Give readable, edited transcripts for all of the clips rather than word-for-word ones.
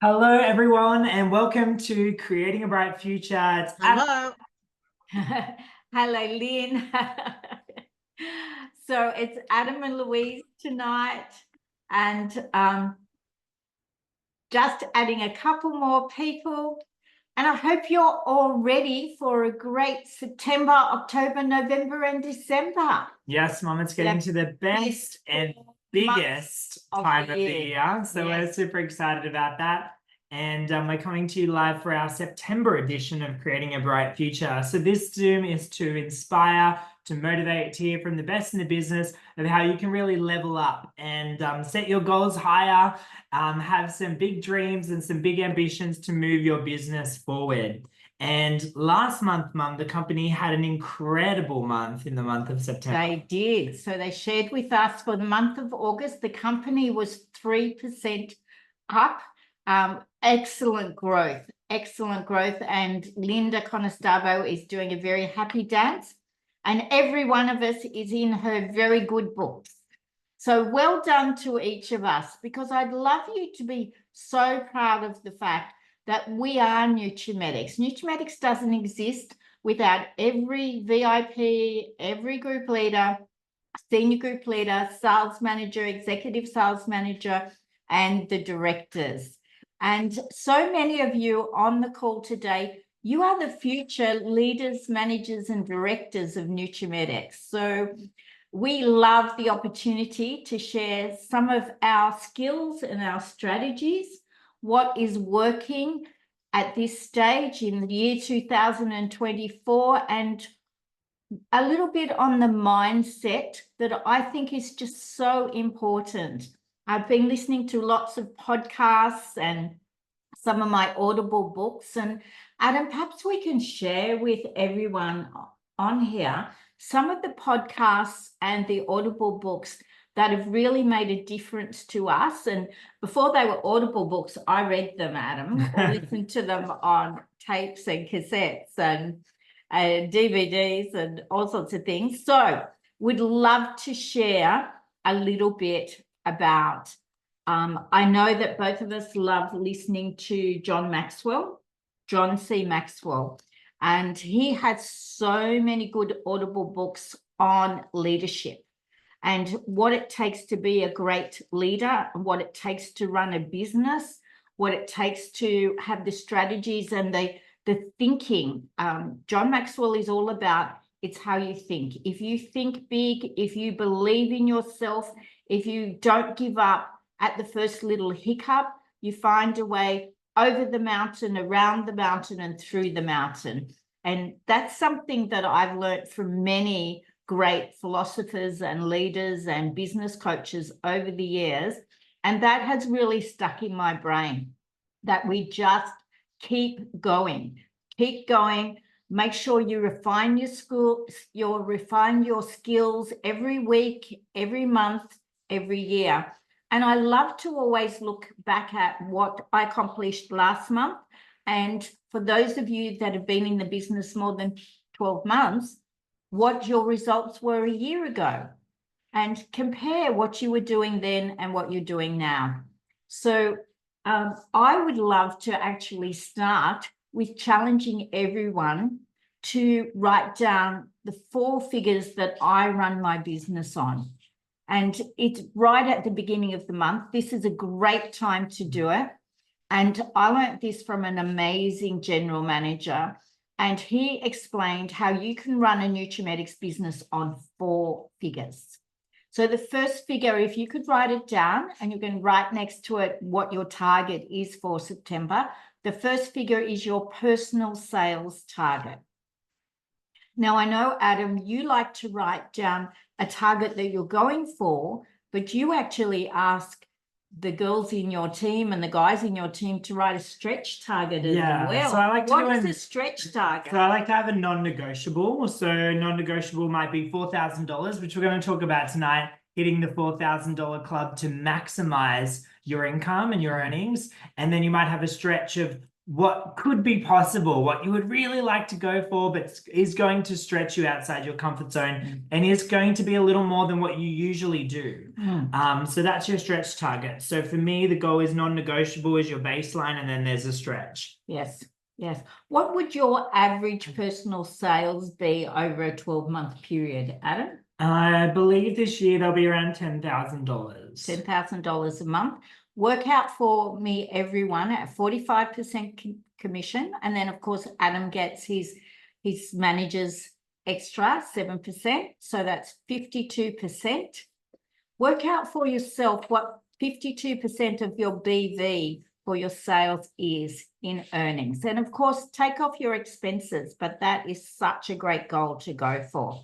Hello, everyone, and welcome to Creating a Bright Future. It's Adam. Hello. Hello, Lynn. So it's Adam and Louise tonight, and just adding a couple more people. And I hope you're all ready for a great September, October, November, and December. Yes, Mum, it's getting to the best and biggest time of the year. So we're super excited about that. And we're coming to you live for our September edition of Creating a Bright Future. So this Zoom is to inspire, to motivate, to hear from the best in the business of how you can really level up and set your goals higher, have some big dreams and some big ambitions to move your business forward. And last month, Mum, the company had an incredible month in the month of September. They did. So they shared with us for the month of August, the company was 3% up. Excellent growth. And Linda Conestavo is doing a very happy dance. And every one of us is in her very good books. So well done to each of us, because I'd love you to be so proud of the fact that we are Nutrimetics. Nutrimetics doesn't exist without every VIP, every group leader, senior group leader, sales manager, executive sales manager, and the directors. And so many of you on the call today, you are the future leaders, managers, and directors of Nutrimetics. So we love the opportunity to share some of our skills and our strategies, what is working at this stage in the year 2024, and a little bit on the mindset that I think is just so important. I've been listening to lots of podcasts and some of my Audible books. And Adam, perhaps we can share with everyone on here some of the podcasts and the Audible books that have really made a difference to us. And before they were Audible books, I read them, Adam, or listened to them on tapes and cassettes and DVDs and all sorts of things. So we'd love to share a little bit about, I know that both of us love listening to John C. Maxwell, and he has so many good Audible books on leadership and what it takes to be a great leader, what it takes to run a business, what it takes to have the strategies and the thinking. John Maxwell is all about, it's how you think. If you think big, if you believe in yourself, if you don't give up at the first little hiccup, you find a way over the mountain, around the mountain, and through the mountain. And that's something that I've learned from many great philosophers and leaders and business coaches over the years. And that has really stuck in my brain, that we just keep going, make sure you refine your skills every week, every month, every year. And I love to always look back at what I accomplished last month. And for those of you that have been in the business more than 12 months, what your results were a year ago, and compare what you were doing then and what you're doing now. So I would love to actually start with challenging everyone to write down the 4 figures that I run my business on. And it's right at the beginning of the month. This is a great time to do it. And I learned this from an amazing general manager. And he explained how you can run a Nutrimetics business on 4 figures. So the first figure, if you could write it down, and you can write next to it what your target is for September. The first figure is your personal sales target. Now, I know, Adam, you like to write down a target that you're going for, but you actually ask the girls in your team and the guys in your team to write a stretch target as well. So I like to what is a stretch target? So I like to have a non-negotiable. So non-negotiable might be $4,000, which we're going to talk about tonight, hitting the $4,000 club to maximize your income and your earnings. And then you might have a stretch of what could be possible, what you would really like to go for, but is going to stretch you outside your comfort zone and is going to be a little more than what you usually do. So that's your stretch target. So for me, the goal is non-negotiable is your baseline, and then there's a stretch. Yes. Yes. What would your average personal sales be over a 12-month period, Adam? I believe this year they'll be around $10,000. $10,000 a month. Work out for me, everyone, at 45% commission. And then, of course, Adam gets his manager's extra 7%. So that's 52%. Work out for yourself what 52% of your BV for your sales is in earnings. And of course, take off your expenses, but that is such a great goal to go for.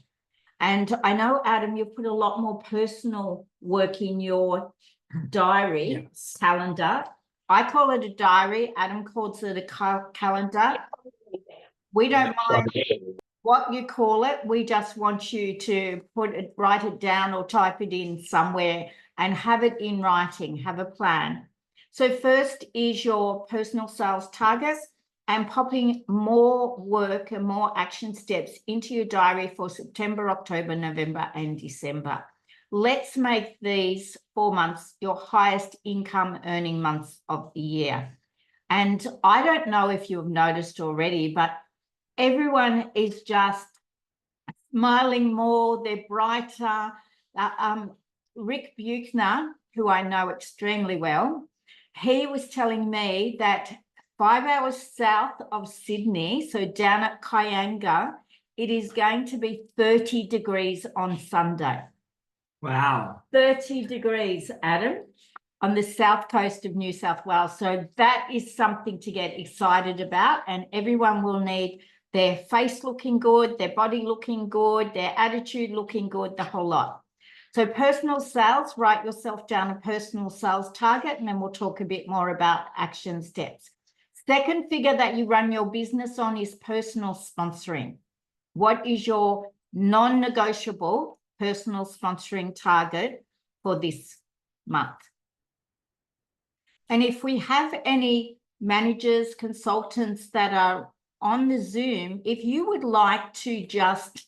And I know, Adam, you put a lot more personal work in your diary, calendar. I call it a diary. Adam calls it a calendar. We don't mind what you call it. We just want you to write it down or type it in somewhere and have it in writing, have a plan. So first is your personal sales targets and popping more work and more action steps into your diary for September, October, November, and December. Let's make these 4 months your highest income earning months of the year. And I don't know if you've noticed already, but everyone is just smiling more, they're brighter. Rick Buechner, who I know extremely well, he was telling me that 5 hours south of Sydney, so down at Kayanga, it is going to be 30 degrees on Sunday. Wow. 30 degrees, Adam, on the south coast of New South Wales. So that is something to get excited about, and everyone will need their face looking good, their body looking good, their attitude looking good, the whole lot. So personal sales, write yourself down a personal sales target, and then we'll talk a bit more about action steps. Second figure that you run your business on is personal sponsoring. What is your non-negotiable personal sponsoring target for this month? And if we have any managers, consultants that are on the Zoom, if you would like to just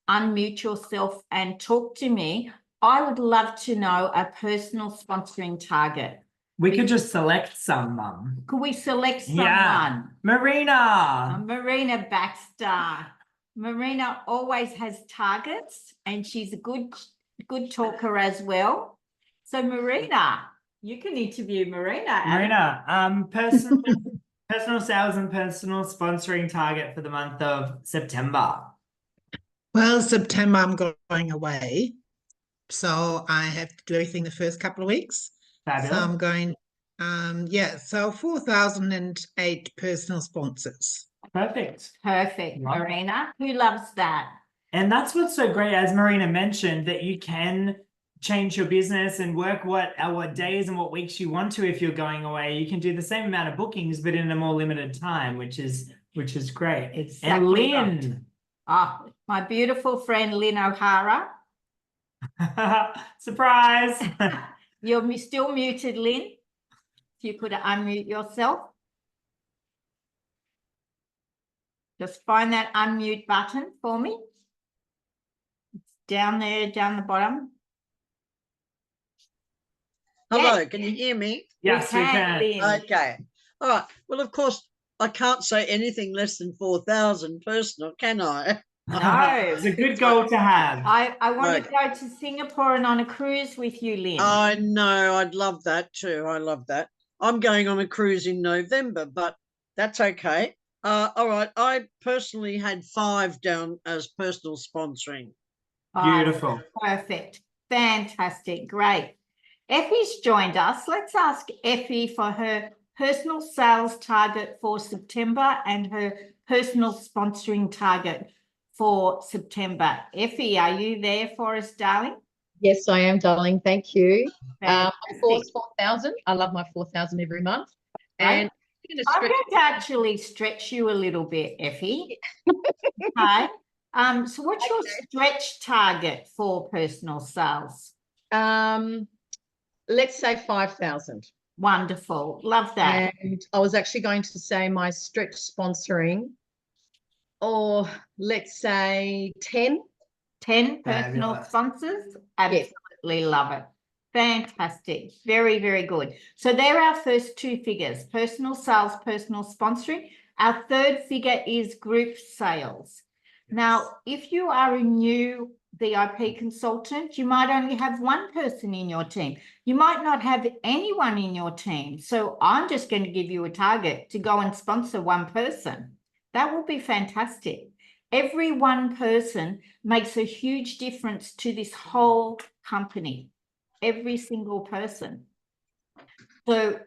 unmute yourself and talk to me, I would love to know a personal sponsoring target. We could just select some, Mum. Could we select someone? Yeah. Marina. Marina Baxter. Marina always has targets, and she's a good talker as well. So Marina, you can interview Marina. Adam. Marina, personal sales and personal sponsoring target for the month of September. Well, September I'm going away, so I have to do everything the first couple of weeks. Fabulous. So I'm going, so 4,008 personal sponsors. Perfect. Perfect, Right. Marina. Who loves that? And that's what's so great, as Marina mentioned, that you can change your business and work what days and what weeks you want to. If you're going away, you can do the same amount of bookings, but in a more limited time, which is great. Exactly. And Lynn. Oh, my beautiful friend, Lynn O'Hara. Surprise. You're still muted, Lynn. If you could unmute yourself. Just find that unmute button for me. It's down there, down the bottom. Hello, Yes. can you hear me? Yes, we can. Lynn. Okay. All right. Well, of course, I can't say anything less than 4,000 personal, can I? No. It's a good goal to have. I want Right. to go to Singapore and on a cruise with you, Lynn. I know. I'd love that too. I love that. I'm going on a cruise in November, but that's okay. All right. I personally had 5 down as personal sponsoring. Beautiful. Perfect. Fantastic. Great. Effie's joined us. Let's ask Effie for her personal sales target for September and her personal sponsoring target for September. Effie, are you there for us, darling? Yes, I am, darling. Thank you. Of Fantastic. course, 4,000. I love my 4,000 every month. And I'm going to actually stretch you a little bit, Effie. Okay. So what's your stretch target for personal sales? let's say 5,000. Wonderful. Love that. And I was actually going to say my stretch sponsoring, or let's say 10. 10 personal Fabulous. sponsors. Absolutely love it. Fantastic. Very, very good. So there are our first two figures, personal sales, personal sponsoring. Our third figure is group sales. Now, if you are a new VIP consultant, you might only have one person in your team. You might not have anyone in your team. So I'm just going to give you a target to go and sponsor one person. That will be fantastic. Every one person makes a huge difference to this whole company. Every single person. So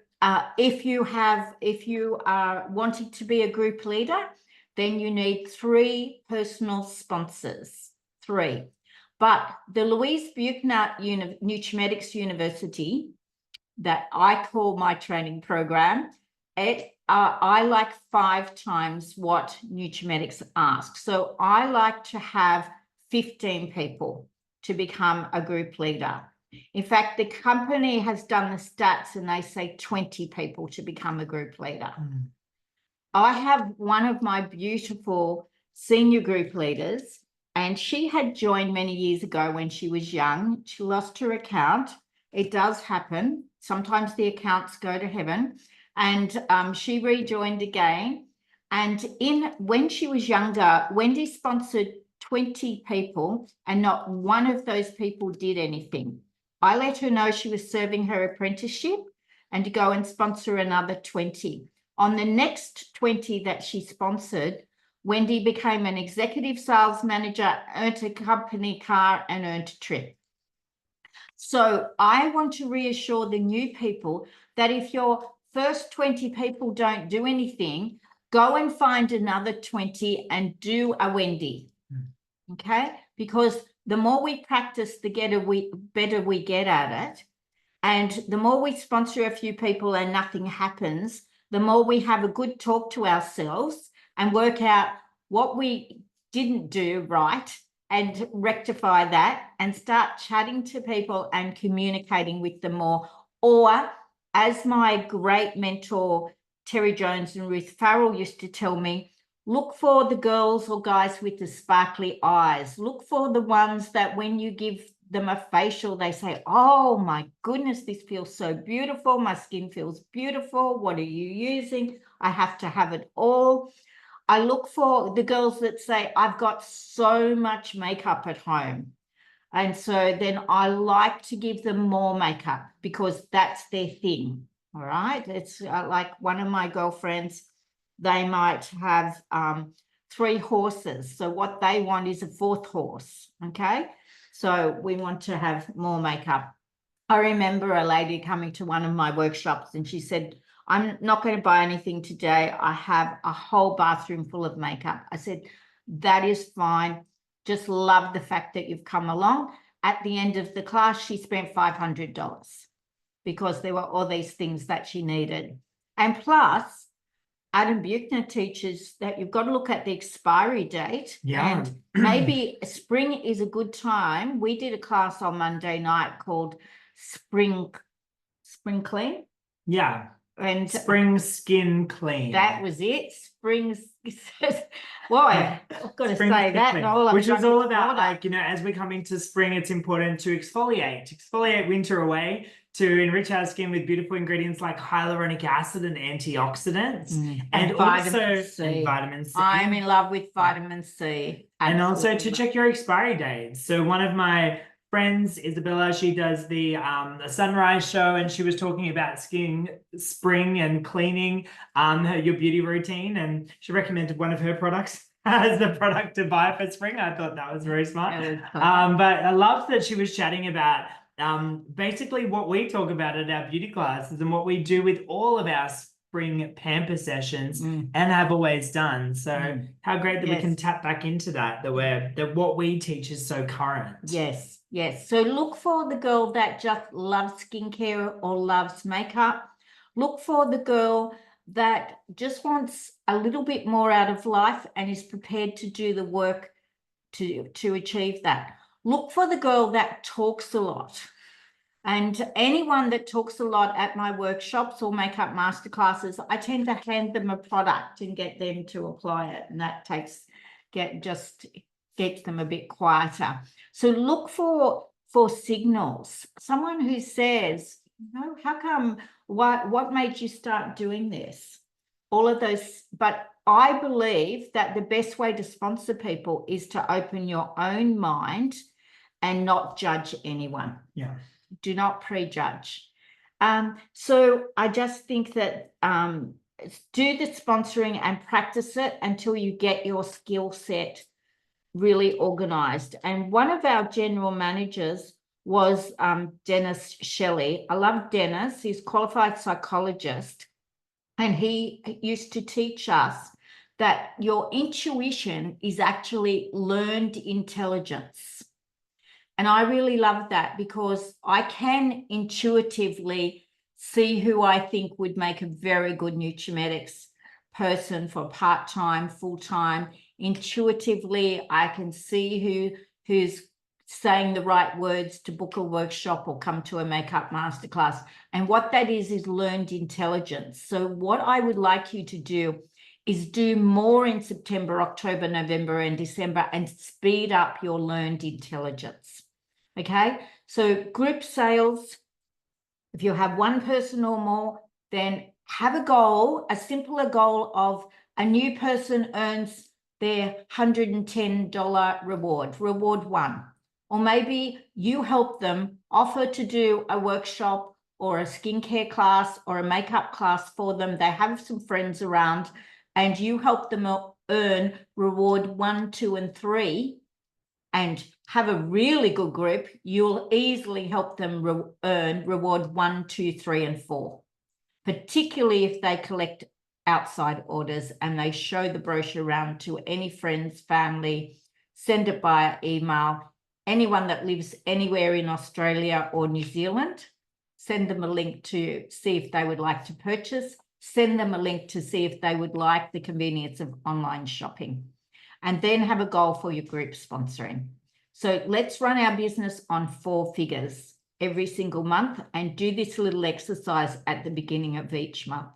if you are wanting to be a group leader, then you need 3 personal sponsors. 3. But the Louise Buechner Nutrimetics University, that I call my training program, I like 5 times what Nutrimetics asks. So I like to have 15 people to become a group leader. In fact, the company has done the stats and they say 20 people to become a group leader. Mm. I have one of my beautiful senior group leaders, and she had joined many years ago when she was young. She lost her account. It does happen. Sometimes the accounts go to heaven. And she rejoined again. And when she was younger, Wendy sponsored 20 people, and not one of those people did anything. I let her know she was serving her apprenticeship and to go and sponsor another 20. On the next 20 that she sponsored, Wendy became an executive sales manager, earned a company car, and earned a trip. So I want to reassure the new people that if your first 20 people don't do anything, go and find another 20 and do a Wendy. Okay? Because the more we practice, the better we get at it. And the more we sponsor a few people and nothing happens, the more we have a good talk to ourselves and work out what we didn't do right and rectify that and start chatting to people and communicating with them more. Or, as my great mentor, Terry Jones and Ruth Farrell used to tell me, look for the girls or guys with the sparkly eyes. Look for the ones that when you give them a facial, they say, oh my goodness, this feels so beautiful. My skin feels beautiful. What are you using? I have to have it all. I look for the girls that say, I've got so much makeup at home. And so then I like to give them more makeup because that's their thing. All right. It's like one of my girlfriends, they might have 3 horses. So what they want is a 4th horse. Okay. So we want to have more makeup. I remember a lady coming to one of my workshops and she said, I'm not going to buy anything today. I have a whole bathroom full of makeup. I said, that is fine. Just love the fact that you've come along. At the end of the class, she spent $500 because there were all these things that she needed. And plus, Adam Buechner teaches that you've got to look at the expiry date. Yeah. And maybe spring is a good time. We did a class on Monday night called Spring Clean. Yeah. And Spring skin clean. that was it. Spring. Boy, I've got to Spring say skin that. clean, And all I've which done is all is about, water. like, you know, as we come into spring, it's important to exfoliate winter away, to enrich our skin with beautiful ingredients like hyaluronic acid and antioxidants, and also vitamin C. I'm in love with vitamin C. And also to Absolutely. check your expiry dates. So one of my friends, Isabella, she does the Sunrise show, and she was talking about skin spring and cleaning your beauty routine, and she recommended one of her products as the product to buy for spring. I thought that was very smart. But I love that she was chatting about basically what we talk about at our beauty classes and what we do with all of our spring pamper sessions and have always done. So how great that we can tap back into that what we teach is so current. Yes. So look for the girl that just loves skincare or loves makeup. Look for the girl that just wants a little bit more out of life and is prepared to do the work to achieve that. Look for the girl that talks a lot. And anyone that talks a lot at my workshops or makeup masterclasses, I tend to hand them a product and get them to apply it. And that just gets them a bit quieter. So look for signals. Someone who says, no, how come, what made you start doing this? All of those, but I believe that the best way to sponsor people is to open your own mind and not judge anyone. Yeah. Do not prejudge. So I just think that do the sponsoring and practice it until you get your skill set really organized. And one of our general managers was Dennis Shelley. I love Dennis. He's a qualified psychologist. And he used to teach us that your intuition is actually learned intelligence. And I really love that because I can intuitively see who I think would make a very good Nutrimetics person for part-time, full-time. Intuitively, I can see who's saying the right words to book a workshop or come to a makeup masterclass. And what that is learned intelligence. So what I would like you to do is do more in September, October, November, and December and speed up your learned intelligence. Okay, so group sales, if you have one person or more, then have a goal, a simpler goal of a new person earns their $110 reward one. Or maybe you help them offer to do a workshop or a skincare class or a makeup class for them. They have some friends around and you help them earn reward 1, 2, and 3 and have a really good group. You'll easily help them earn reward 1, 2, 3, and 4, particularly if they collect outside orders and they show the brochure around to any friends, family, send it via email. Anyone that lives anywhere in Australia or New Zealand, send them a link to see if they would like to purchase. Send them a link to see if they would like the convenience of online shopping. And then have a goal for your group sponsoring. So let's run our business on 4 figures every single month and do this little exercise at the beginning of each month.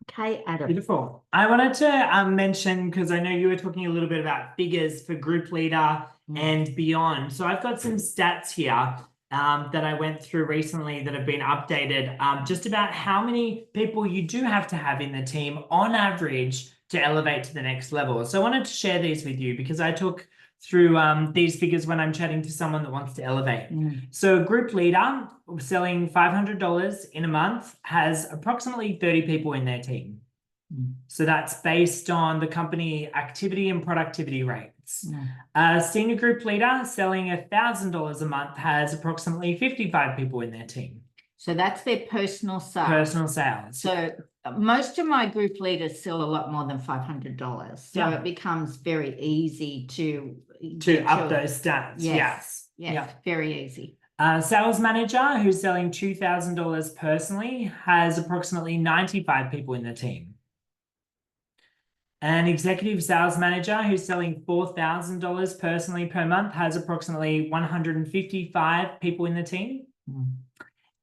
Okay, Adam. Beautiful. I wanted to mention, because I know you were talking a little bit about figures for group leader and beyond. So I've got some stats here that I went through recently that have been updated just about how many people you do have to have in the team on average to elevate to the next level. So I wanted to share these with you because I took through these figures when I'm chatting to someone that wants to elevate. So a group leader selling $500 in a month has approximately 30 people in their team. So that's based on the company activity and productivity rates. A senior group leader selling $1,000 a month has approximately 55 people in their team. So that's their personal sales. Personal sales. So most of my group leaders sell a lot more than $500. So Yeah. it becomes very easy to up those stats. Yes. Yeah. Very easy. A sales manager who's selling $2,000 personally has approximately 95 people in the team. An executive sales manager who's selling $4,000 personally per month has approximately 155 people in the team.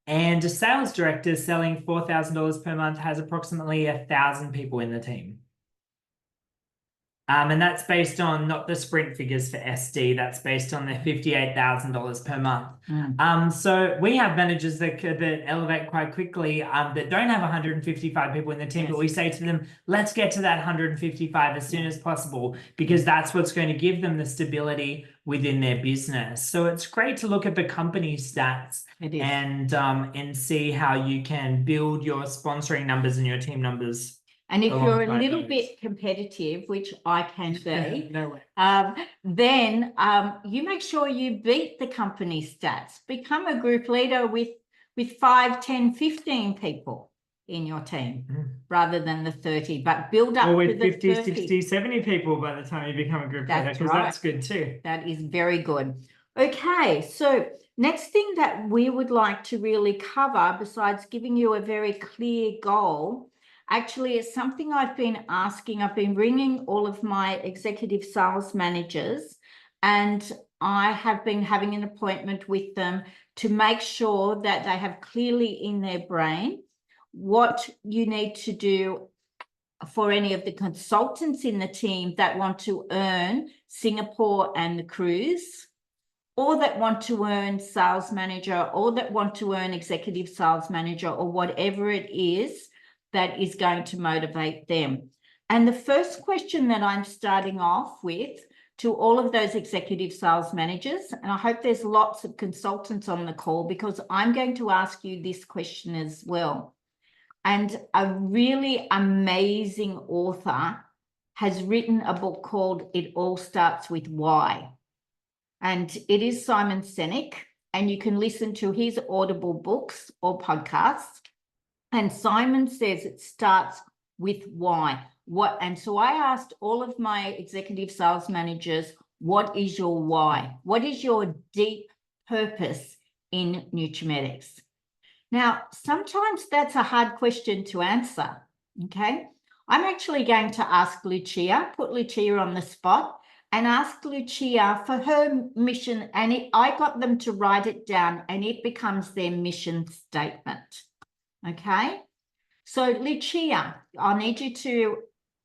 And a sales director selling $4,000 per month has approximately 1,000 people in the team. And that's based on not the sprint figures for SD, that's based on their $58,000 per month. So we have managers that elevate quite quickly that don't have 155 people in the team, but we say to them, let's get to that 155 as soon as possible, because that's what's going to give them the stability within their business. So it's great to look at the company stats and see how you can build your sponsoring numbers and your team numbers. And if you're a little bit competitive, which I can be, No way. then you make sure you beat the company stats. Become a group leader with 5, 10, 15 people in your team rather than the 30, but build up or with to the 50, 30. 60, 70 people by the time you become a group leader, because that's good too. That is very good. Okay, so next thing that we would like to really cover, besides giving you a very clear goal, actually it's something I've been asking. I've been ringing all of my executive sales managers and I have been having an appointment with them to make sure that they have clearly in their brain what you need to do for any of the consultants in the team that want to earn Singapore and the cruise, or that want to earn sales manager, or that want to earn executive sales manager, or whatever it is that is going to motivate them. And the first question that I'm starting off with to all of those executive sales managers, and I hope there's lots of consultants on the call, because I'm going to ask you this question as well. And a really amazing author has written a book called It All Starts With Why. And it is Simon Sinek, and you can listen to his Audible books or podcasts. And Simon says it starts with why. And so I asked all of my executive sales managers, what is your why? What is your deep purpose in Nutrimetics? Now, sometimes that's a hard question to answer, okay? I'm actually going to ask Lucia, put Lucia on the spot, and ask Lucia for her mission, and I got them to write it down, and it becomes their mission statement, okay? So Lucia, I'll need you to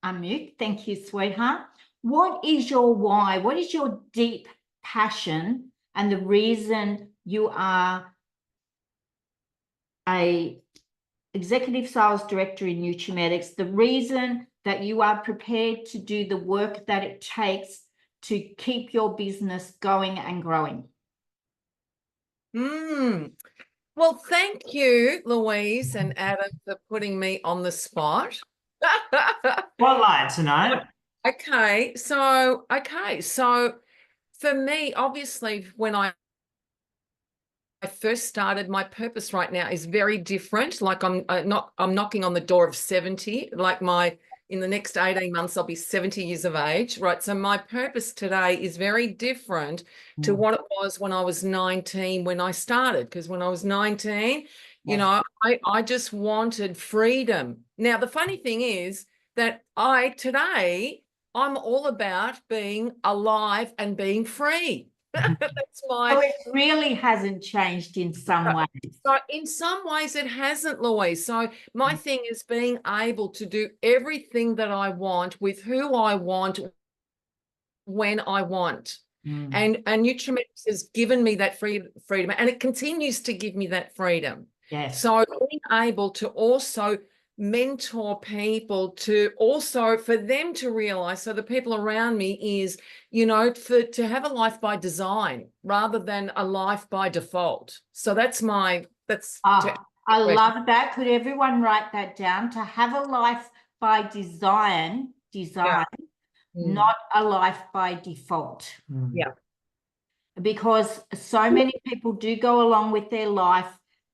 unmute. Thank you, sweetheart. What is your why? What is your deep passion and the reason you are a executive sales director in Nutrimetics, the reason that you are prepared to do the work that it takes to keep your business going and growing? Well, thank you, Louise and Adam, for putting me on the spot. Spotlight tonight. Okay, so for me, obviously, when I first started, my purpose right now is very different. Like I'm knocking on the door of 70. Like in the next 18 months, I'll be 70 years of age, right? So my purpose today is very different to what it was when I was 19 when I started. Because when I was 19, you know, I just wanted freedom. Now, the funny thing is that today, I'm all about being alive and being free. That's my. So it really hasn't changed in some ways. So in some ways it hasn't, Louise. So my thing is being able to do everything that I want with who I want when I want. And Nutrimetics has given me that freedom, and it continues to give me that freedom. Yes. So being able to also mentor people to also for them to realize, so the people around me is, you know, to have a life by design rather than a life by default. So that's I love that. Could everyone write that down? To have a life by design, not a life by default. Yeah. Because so many people do go along with their life,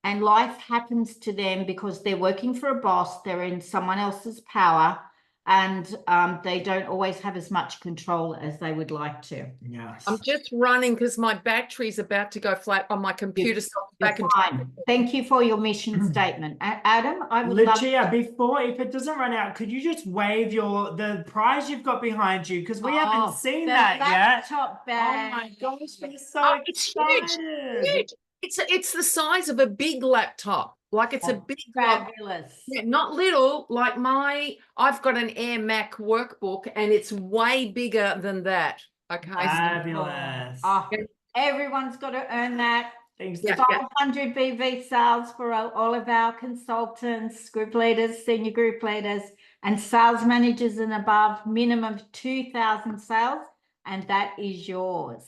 and life happens to them because they're working for a boss, they're in someone else's power, and they don't always have as much control as they would like to. Yes. I'm just running because my battery's about to go flat on my computer. So back and fine. Thank you for your mission statement. Adam, I would love Lucia, before, if it doesn't run out, could you just wave the prize you've got behind you? Because we haven't seen that yet. Laptop bag. Oh my gosh, we're so it's excited. huge. It's the size of a big laptop. Like it's a big fabulous. Yeah, not little. Like I've got an Air Mac workbook, and it's way bigger than that. Okay. Fabulous. Everyone's got to earn that. Thanks. 500 BV sales for all of our consultants, group leaders, senior group leaders, and sales managers and above, minimum of 2,000 sales, and that is yours.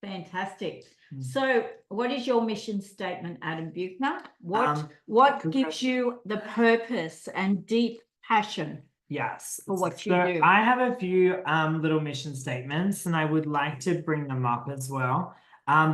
Fantastic. So what is your mission statement, Adam Buechner? What gives you the purpose and deep passion? Yes. For what you do? I have a few little mission statements, and I would like to bring them up as well.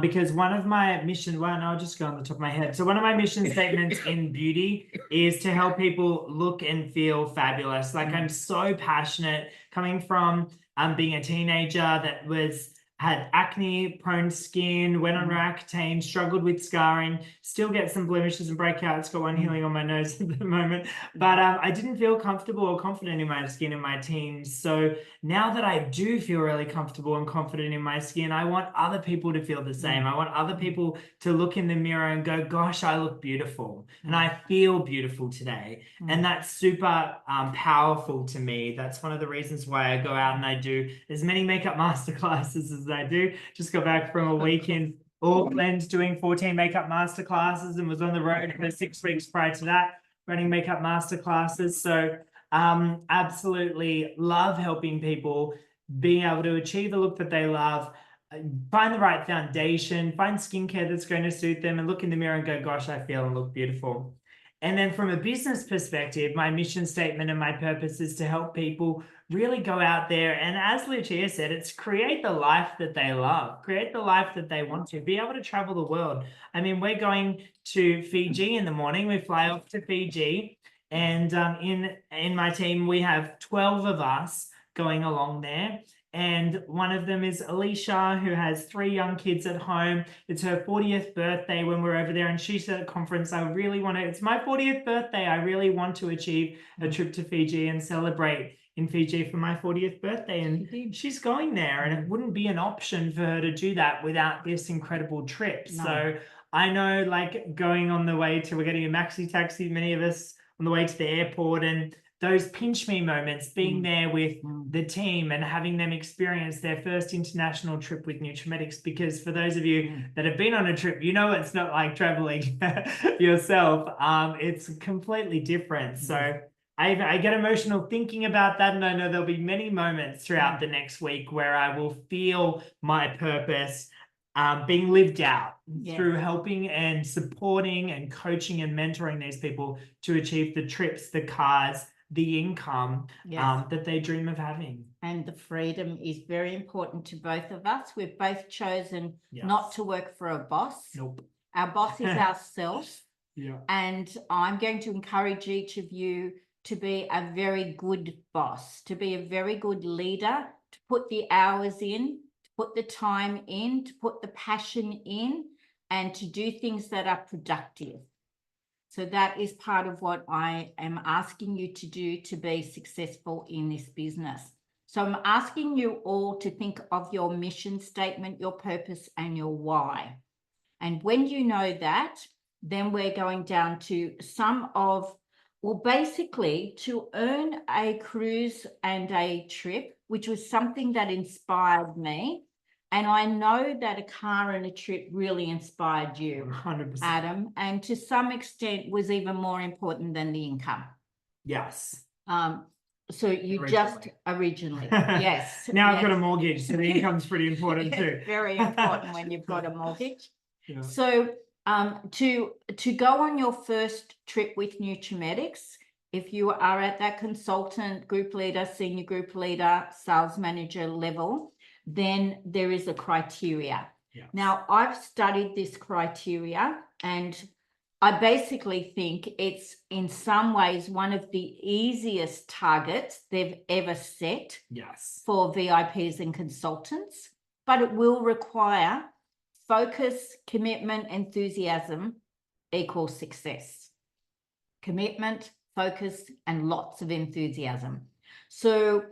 Because one of my I'll just go on the top of my head. So one of my mission statements in beauty is to help people look and feel fabulous. Like I'm so passionate, coming from being a teenager that was had acne prone skin, went on Roaccutane, struggled with scarring, still get some blemishes and breakouts, got one healing on my nose at the moment, but I didn't feel comfortable or confident in my skin in my teens. So now that I do feel really comfortable and confident in my skin, I want other people to feel the same. I want other people to look in the mirror and go, gosh, I look beautiful and I feel beautiful today. And that's super powerful to me. That's one of the reasons why I go out and I do as many makeup masterclasses as I do. Just got back from a week in Auckland doing 14 makeup masterclasses and was on the road for 6 weeks prior to that, running makeup masterclasses. So absolutely love helping people being able to achieve a look that they love, find the right foundation, find skincare that's going to suit them, and look in the mirror and go, gosh, I feel and look beautiful. And then from a business perspective, my mission statement and my purpose is to help people really go out there. And as Lucia said, it's create the life that they love, create the life that they want to, be able to travel the world. I mean, we're going to Fiji in the morning. We fly off to Fiji. And in my team, we have 12 of us going along there. And one of them is Alicia, who has 3 young kids at home. It's her 40th birthday when we're over there. And she said at conference, it's my 40th birthday. I really want to achieve a trip to Fiji and celebrate in Fiji for my 40th birthday. And she's going there. And it wouldn't be an option for her to do that without this incredible trip. No. So I know, like, going on the way to, we're getting a maxi taxi, many of us on the way to the airport, and those pinch me moments, being there with the team and having them experience their first international trip with Nutrimetics. Because for those of you that have been on a trip, you know it's not like traveling yourself. It's completely different. So I get emotional thinking about that, and I know there'll be many moments throughout the next week where I will feel my purpose being lived out through helping and supporting and coaching and mentoring these people to achieve the trips, the cars, the income that they dream of having. And the freedom is very important to both of us. We've both chosen not to work for a boss. Nope. Our boss is ourselves. Yeah. And I'm going to encourage each of you to be a very good boss, to be a very good leader, to put the hours in, to put the time in, to put the passion in, and to do things that are productive. So that is part of what I am asking you to do to be successful in this business. So I'm asking you all to think of your mission statement, your purpose, and your why. And when you know that, then we're going down to basically to earn a cruise and a trip, which was something that inspired me. And I know that a car and a trip really inspired you, 100%. Adam, and to some extent was even more important than the income. Yes. So you originally, yes. Now I've got a mortgage, so the income's pretty important too. Very important when you've got a mortgage. Yeah. So to go on your first trip with Nutrimetics, if you are at that consultant, group leader, senior group leader, sales manager level, then there is a criteria. Yes. Now, I've studied this criteria, and I basically think it's in some ways one of the easiest targets they've ever set for VIPs and consultants, but it will require focus, commitment, enthusiasm equals success. Commitment, focus, and lots of enthusiasm. So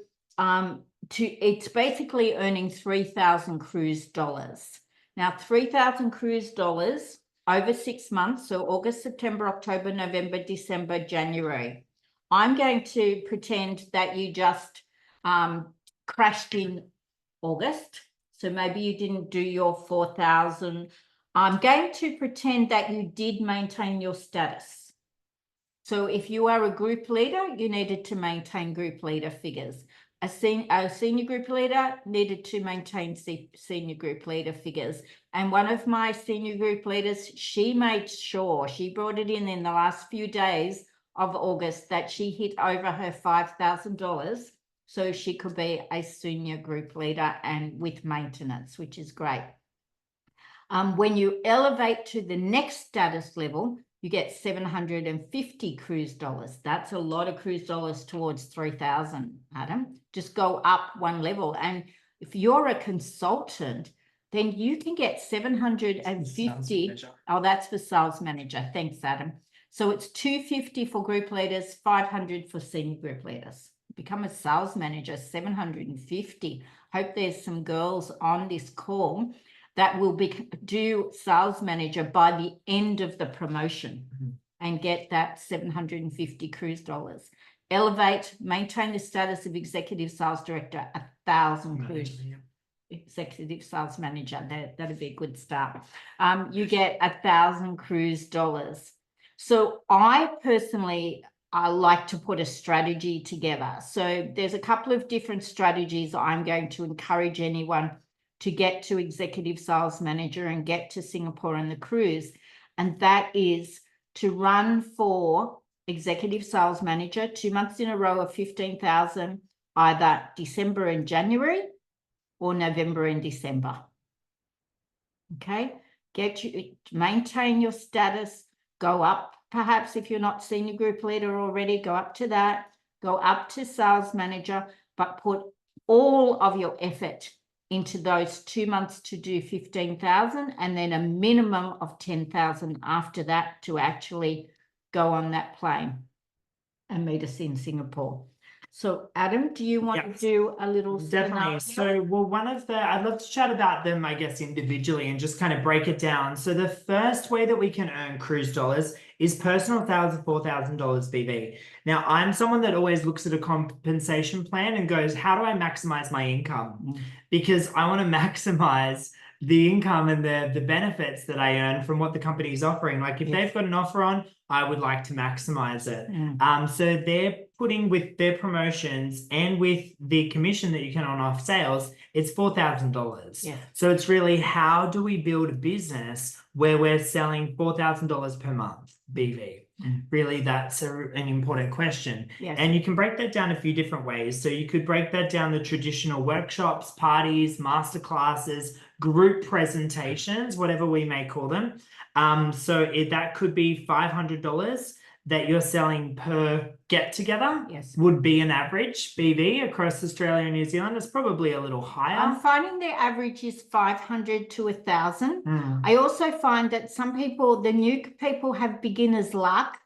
it's basically earning 3,000 cruise dollars. Now, 3,000 cruise dollars over 6 months, so August, September, October, November, December, January. I'm going to pretend that you just crashed in August. So maybe you didn't do your 4,000. I'm going to pretend that you did maintain your status. So if you are a group leader, you needed to maintain group leader figures. A senior group leader needed to maintain senior group leader figures. And one of my senior group leaders, she made sure, she brought it in the last few days of August that she hit over her $5,000 so she could be a senior group leader and with maintenance, which is great. When you elevate to the next status level, you get 750 cruise dollars. That's a lot of cruise dollars towards 3,000, Adam. Just go up one level. And if you're a consultant, then you can get 750. Oh, that's for sales manager. Thanks, Adam. So it's 250 for group leaders, 500 for senior group leaders. Become a sales manager, 750. Hope there's some girls on this call that will do sales manager by the end of the promotion and get that 750 cruise dollars. Elevate, maintain the status of executive sales director, 1,000 cruise. Executive sales manager, that'd be a good start. You get 1,000 cruise dollars. So I personally like to put a strategy together. So there's a couple of different strategies I'm going to encourage anyone to get to executive sales manager and get to Singapore and the cruise. And that is to run for executive sales manager 2 months in a row of 15,000, either December and January or November and December. Okay, maintain your status, go up, perhaps if you're not senior group leader already, go up to that, go up to sales manager, but put all of your effort into those 2 months to do 15,000 and then a minimum of 10,000 after that to actually go on that plane and meet us in Singapore. So Adam, do you want to do a little Definitely. scenario? So, well, I'd love to chat about them, I guess, individually and just kind of break it down. So the first way that we can earn cruise dollars is personal $4,000 BV. Now, I'm someone that always looks at a compensation plan and goes, how do I maximize my income? Because I want to maximize the income and the benefits that I earn from what the company is offering. Like if they've got an offer on, I would like to maximize it. So they're putting with their promotions and with the commission that you can earn off sales, it's $4,000. So it's really, how do we build a business where we're selling $4,000 per month BV? Really, that's an important question. And you can break that down a few different ways. So you could break that down the traditional workshops, parties, masterclasses, group presentations, whatever we may call them. So that could be $500 that you're selling per get together. Would be an average BV across Australia and New Zealand. It's probably a little higher. I'm finding the average is 500 to 1,000. I also find that some people, the new people, have beginner's luck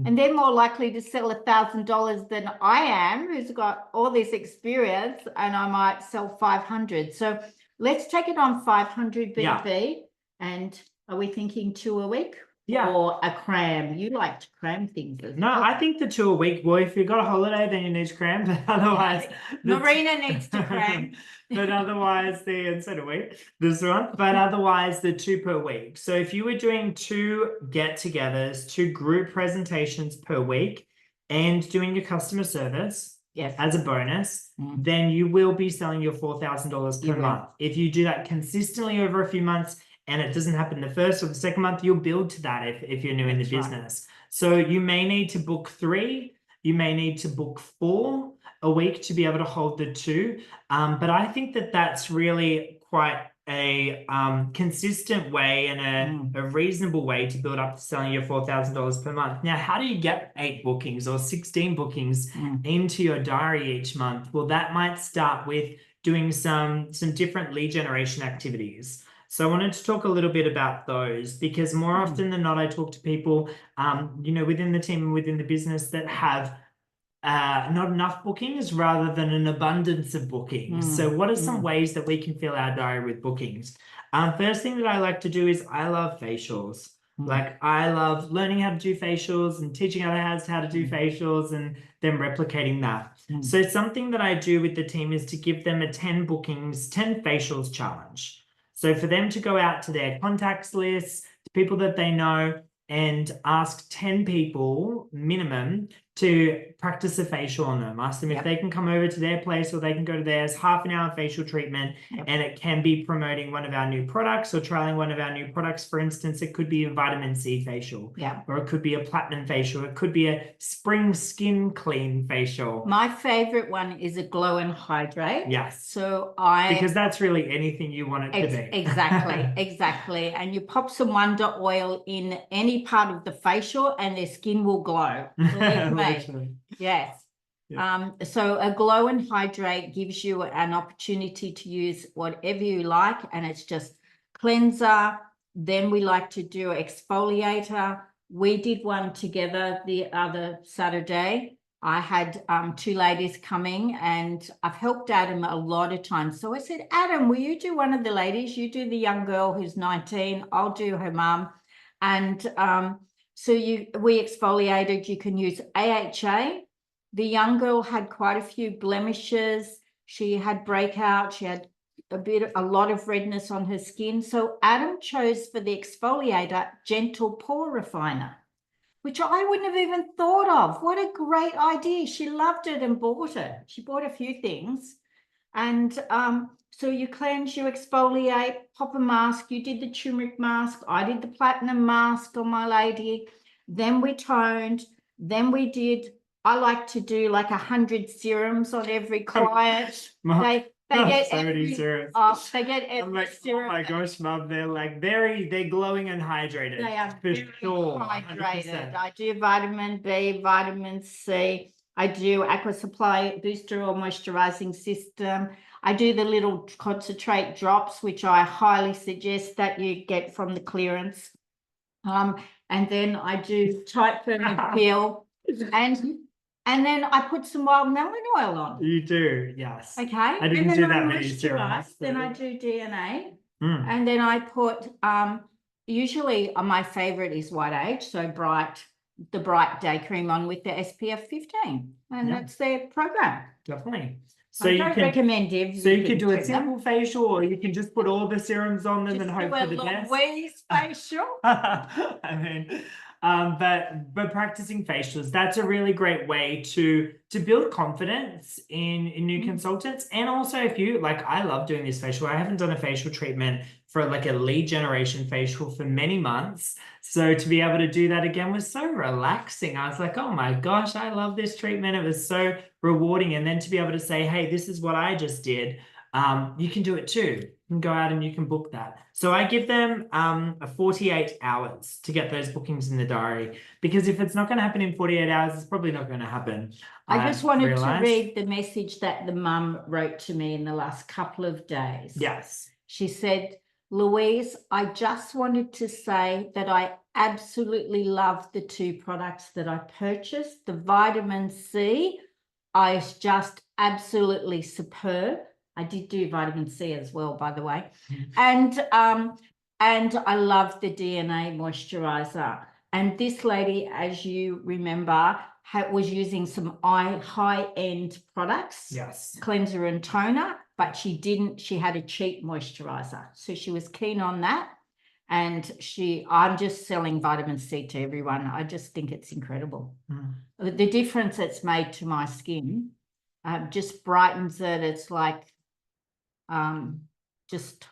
and they're more likely to sell $1,000 than I am, who's got all this experience, and I might sell 500. So let's take it on 500 BV. And are we thinking 2 a week? Or a cram? You like to cram things. No, I think the 2 a week. Well, if you've got a holiday, then you need to cram. But otherwise, Marina needs to cram. But otherwise, and so do we. This one. But otherwise, the 2 per week. So if you were doing 2 get-togethers, 2 group presentations per week, and doing your customer service as a bonus, then you will be selling your $4,000 per month. If you do that consistently over a few months, and it doesn't happen the first or the second month, you'll build to that if you're new in the business. So you may need to book 3, you may need to book 4 a week to be able to hold the 2. But I think that that's really quite a consistent way and a reasonable way to build up to selling your $4,000 per month. Now, how do you get 8 bookings or 16 bookings into your diary each month? Well, that might start with doing some different lead generation activities. So I wanted to talk a little bit about those, because more often than not, I talk to people, within the team and within the business that have not enough bookings rather than an abundance of bookings. So what are some ways that we can fill our diary with bookings? First thing that I like to do is I love facials. Like I love learning how to do facials and teaching others how to do facials and then replicating that. So something that I do with the team is to give them a 10 bookings, 10 facials challenge. So for them to go out to their contacts list, to people that they know, and ask 10 people minimum to practice a facial on them. Ask them if they can come over to their place or they can go to theirs, half an hour facial treatment, and it can be promoting one of our new products or trialing one of our new products. For instance, it could be a vitamin C facial, or it could be a platinum facial. It could be a spring skin clean facial. My favorite one is a glow and hydrate. So because that's really anything you want it to be. Exactly. And you pop some Wonder Oil in any part of the facial and their skin will glow. Believe me. Yes. So a glow and hydrate gives you an opportunity to use whatever you like, and it's just cleanser. Then we like to do exfoliator. We did one together the other Saturday. I had 2 ladies coming, and I've helped Adam a lot of times. So I said, Adam, will you do one of the ladies? You do the young girl who's 19. I'll do her mum. And so we exfoliated. You can use AHA. The young girl had quite a few blemishes. She had breakout. She had a lot of redness on her skin. So Adam chose for the exfoliator gentle pore refiner, which I wouldn't have even thought of. What a great idea. She loved it and bought it. She bought a few things. And so you cleanse, you exfoliate, pop a mask. You did the turmeric mask. I did the platinum mask on my lady. Then we toned. Then we did, I like to do like 100 serums on every client. They get so many every, serums. they get every I'm like, serum. oh my gosh, Mum, they're like they're glowing and hydrated. They are for very sure. hydrated. 100%. I do vitamin B, vitamin C. I do Aqua Supply booster or moisturizing system. I do the little concentrate drops, which I highly suggest that you get from the clearance. And then I do tight firm and peel, and then I put some wild melon oil on. You do, yes. Okay. I didn't and then do I that many moisturize, serums. Then I do DNA. Mm. And then I put, usually my favorite is White Age, so the bright day cream on with the SPF 15. And Yeah. that's their program. Definitely. So I you don't can recommend everything. So you could do a to them. simple facial, or you can just put all the serums on them and Just hope do for a the best. Louise facial. I mean, but practicing facials, that's a really great way to build confidence in new consultants. And also, if you like, I love doing this facial. I haven't done a facial treatment for like a lead generation facial for many months. So to be able to do that again was so relaxing. I was like, oh my gosh, I love this treatment. It was so rewarding. And then to be able to say, hey, this is what I just did. You can do it too. You can go out and you can book that. So I give them 48 hours to get those bookings in the diary, because if it's not going to happen in 48 hours, it's probably not going to happen. I just wanted to read the message that the mum wrote to me in the last couple of days. Yes. She said, Louise, I just wanted to say that I absolutely love the 2 products that I purchased. The vitamin C is just absolutely superb. I did do vitamin C as well, by the way. And I love the DNA moisturizer. And this lady, as you remember, was using some high-end products. Yes. Cleanser and toner, but she had a cheap moisturizer. So she was keen on that. And I'm just selling vitamin C to everyone. I just think it's incredible. The difference it's made to my skin just brightens it. It's like just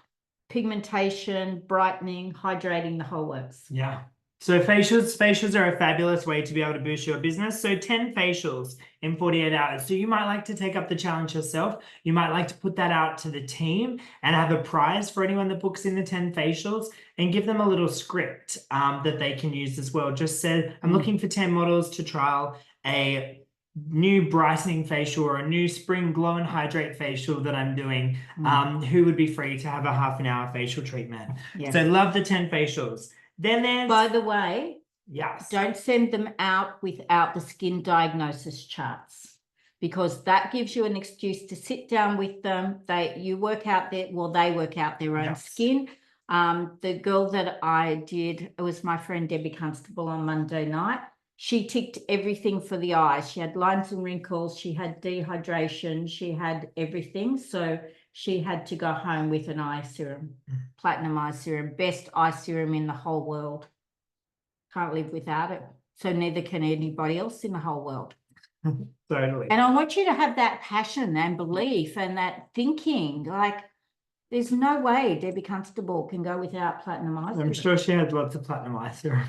pigmentation, brightening, hydrating, the whole works. Yeah. So facials are a fabulous way to be able to boost your business. So 10 facials in 48 hours. So you might like to take up the challenge yourself. You might like to put that out to the team and have a prize for anyone that books in the 10 facials, and give them a little script that they can use as well. Just said, I'm looking for 10 models to trial a new brightening facial or a new spring glow and hydrate facial that I'm doing. Who would be free to have a half an hour facial treatment? Yes. So love the 10 facials. Then there's, by the way, yes, don't send them out without the skin diagnosis charts, because that gives you an excuse to sit down with them. They work out their own skin. The girl that I did, it was my friend Debbie Constable on Monday night. She ticked everything for the eyes. She had lines and wrinkles. She had dehydration. She had everything. So she had to go home with an eye serum, platinum eye serum, best eye serum in the whole world. Can't live without it. So neither can anybody else in the whole world. totally. And I want you to have that passion and belief and that thinking. Like, there's no way Debbie Constable can go without platinum eye serum. I'm sure she had lots of platinum eye serum.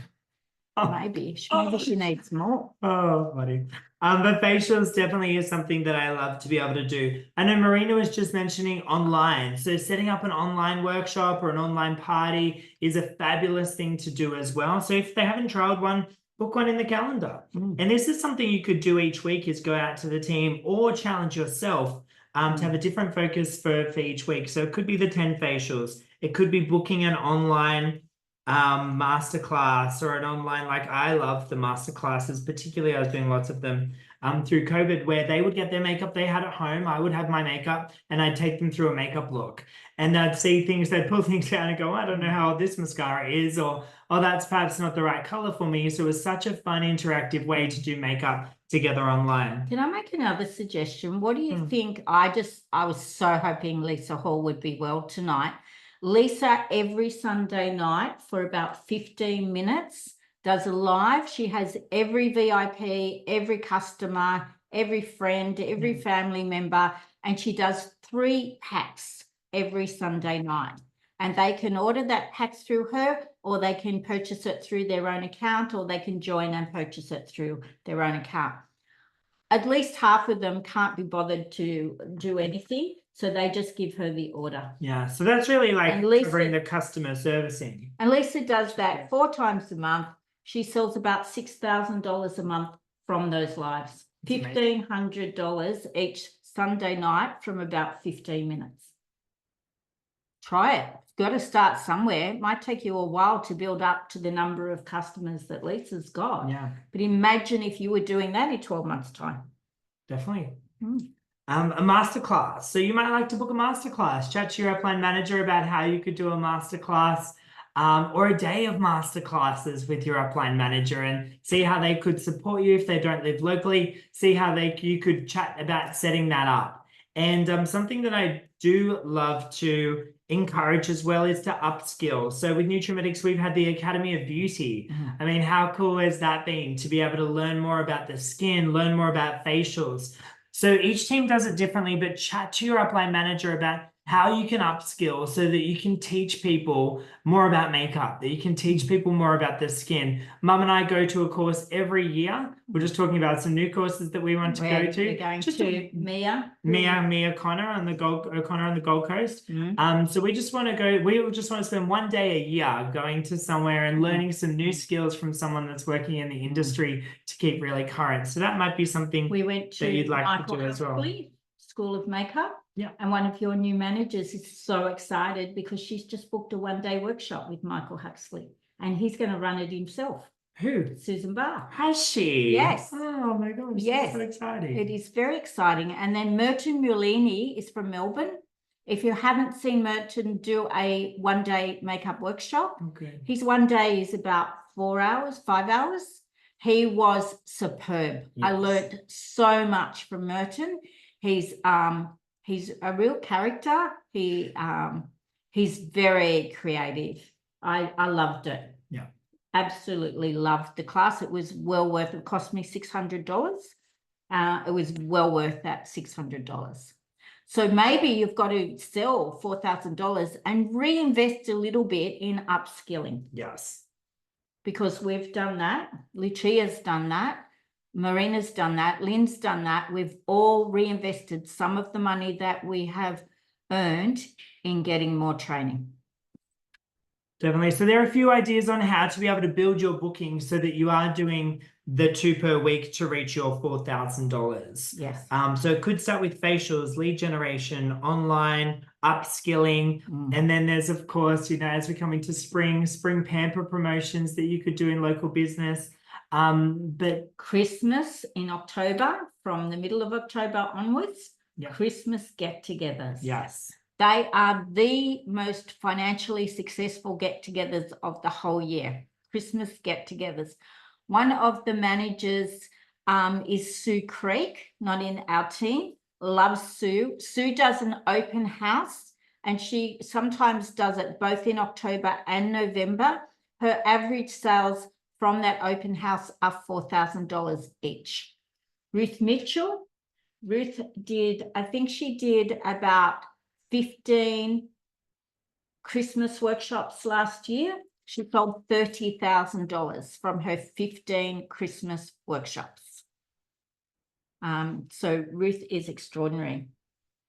Maybe she needs more. Oh, buddy. But facials definitely is something that I love to be able to do. I know Marina was just mentioning online. So setting up an online workshop or an online party is a fabulous thing to do as well. So if they haven't tried one, book one in the calendar. And this is something you could do each week, is go out to the team or challenge yourself to have a different focus for each week. So it could be the 10 facials. It could be booking an online masterclass or an online, like I love the masterclasses, particularly I was doing lots of them through COVID, where they would get their makeup they had at home. I would have my makeup and I'd take them through a makeup look, and I'd see things, they'd pull things down and go, I don't know how this mascara is, or oh, that's perhaps not the right color for me. So it was such a fun interactive way to do makeup together online. Can I make another suggestion? What do you think? I was so hoping Lisa Hall would be well tonight. Lisa, every Sunday night for about 15 minutes, does a live. She has every VIP, every customer, every friend, every family member, and she does 3 packs every Sunday night. And they can order that pack through her, or they can purchase it through their own account, or they can join and purchase it through their own account. At least half of them can't be bothered to do anything, so they just give her the order. Yeah, so that's really like And Lisa- covering the customer servicing. And Lisa does that 4 times a month. She sells about $6,000 a month from those lives. That's amazing. $1,500 each Sunday night from about 15 minutes. Try it. It's got to start somewhere. It might take you a while to build up to the number of customers that Lisa's got. Yeah, But imagine if you were doing that in 12 months' time. definitely. Mm. A masterclass. So you might like to book a masterclass. Chat to your upline manager about how you could do a masterclass or a day of masterclasses with your upline manager, and see how they could support you if they don't live locally. See how you could chat about setting that up. And something that I do love to encourage as well is to upskill. So with Nutrimetics, we've had the Academy of Beauty. I mean, how cool has that been to be able to learn more about the skin, learn more about facials? So each team does it differently, but chat to your upline manager about how you can upskill so that you can teach people more about makeup, that you can teach people more about the skin. Mum and I go to a course every year. We're just talking about some new courses that we want to go to. We're going Just to Mia. Mia O'Connor on the Gold Coast. So we just want to go, we just want to spend 1 day a year going to somewhere and learning some new skills from someone that's working in the industry to keep really current. So that might be something We went that you'd to like Michael to do as well. Huxley School of Makeup. Yeah. And one of your new managers is so excited because she's just booked a 1-day workshop with Michael Huxley, and he's going to run it himself. Who? Susan Barr. Has she? Yes. Oh my gosh. Yes. So exciting. It is very exciting. And then Merton Mulini is from Melbourne. If you haven't seen Merton do a 1-day makeup workshop, Okay. his 1 day is about 4 hours, 5 hours. He was superb. I Yes. learned so much from Merton. He's a real character. He's very creative. I loved it. Yeah. Absolutely loved the class. It was well worth it. It cost me $600. It was well worth that $600. So maybe you've got to sell $4,000 and reinvest a little bit in upskilling, Yes. because we've done that. Lucia's done that. Marina's done that. Lynn's done that. We've all reinvested some of the money that we have earned in getting more training. Definitely. So there are a few ideas on how to be able to build your booking so that you are doing the 2 per week to reach your $4,000. Yes. So it could start with facials, lead generation, online, upskilling. And then there's, of course, you know, as we're coming to spring pamper promotions that you could do in local business. But Christmas in October, from the middle of October onwards, Yeah. Christmas get-togethers. yes. They are the most financially successful get-togethers of the whole year. Christmas get-togethers. One of the managers is Sue Creek, not in our team. Loves Sue. Sue does an open house, and she sometimes does it both in October and November. Her average sales from that open house are $4,000 each. Ruth Mitchell. Ruth did, I think she did about 15 Christmas workshops last year. She sold $30,000 from her 15 Christmas workshops. So Ruth is extraordinary.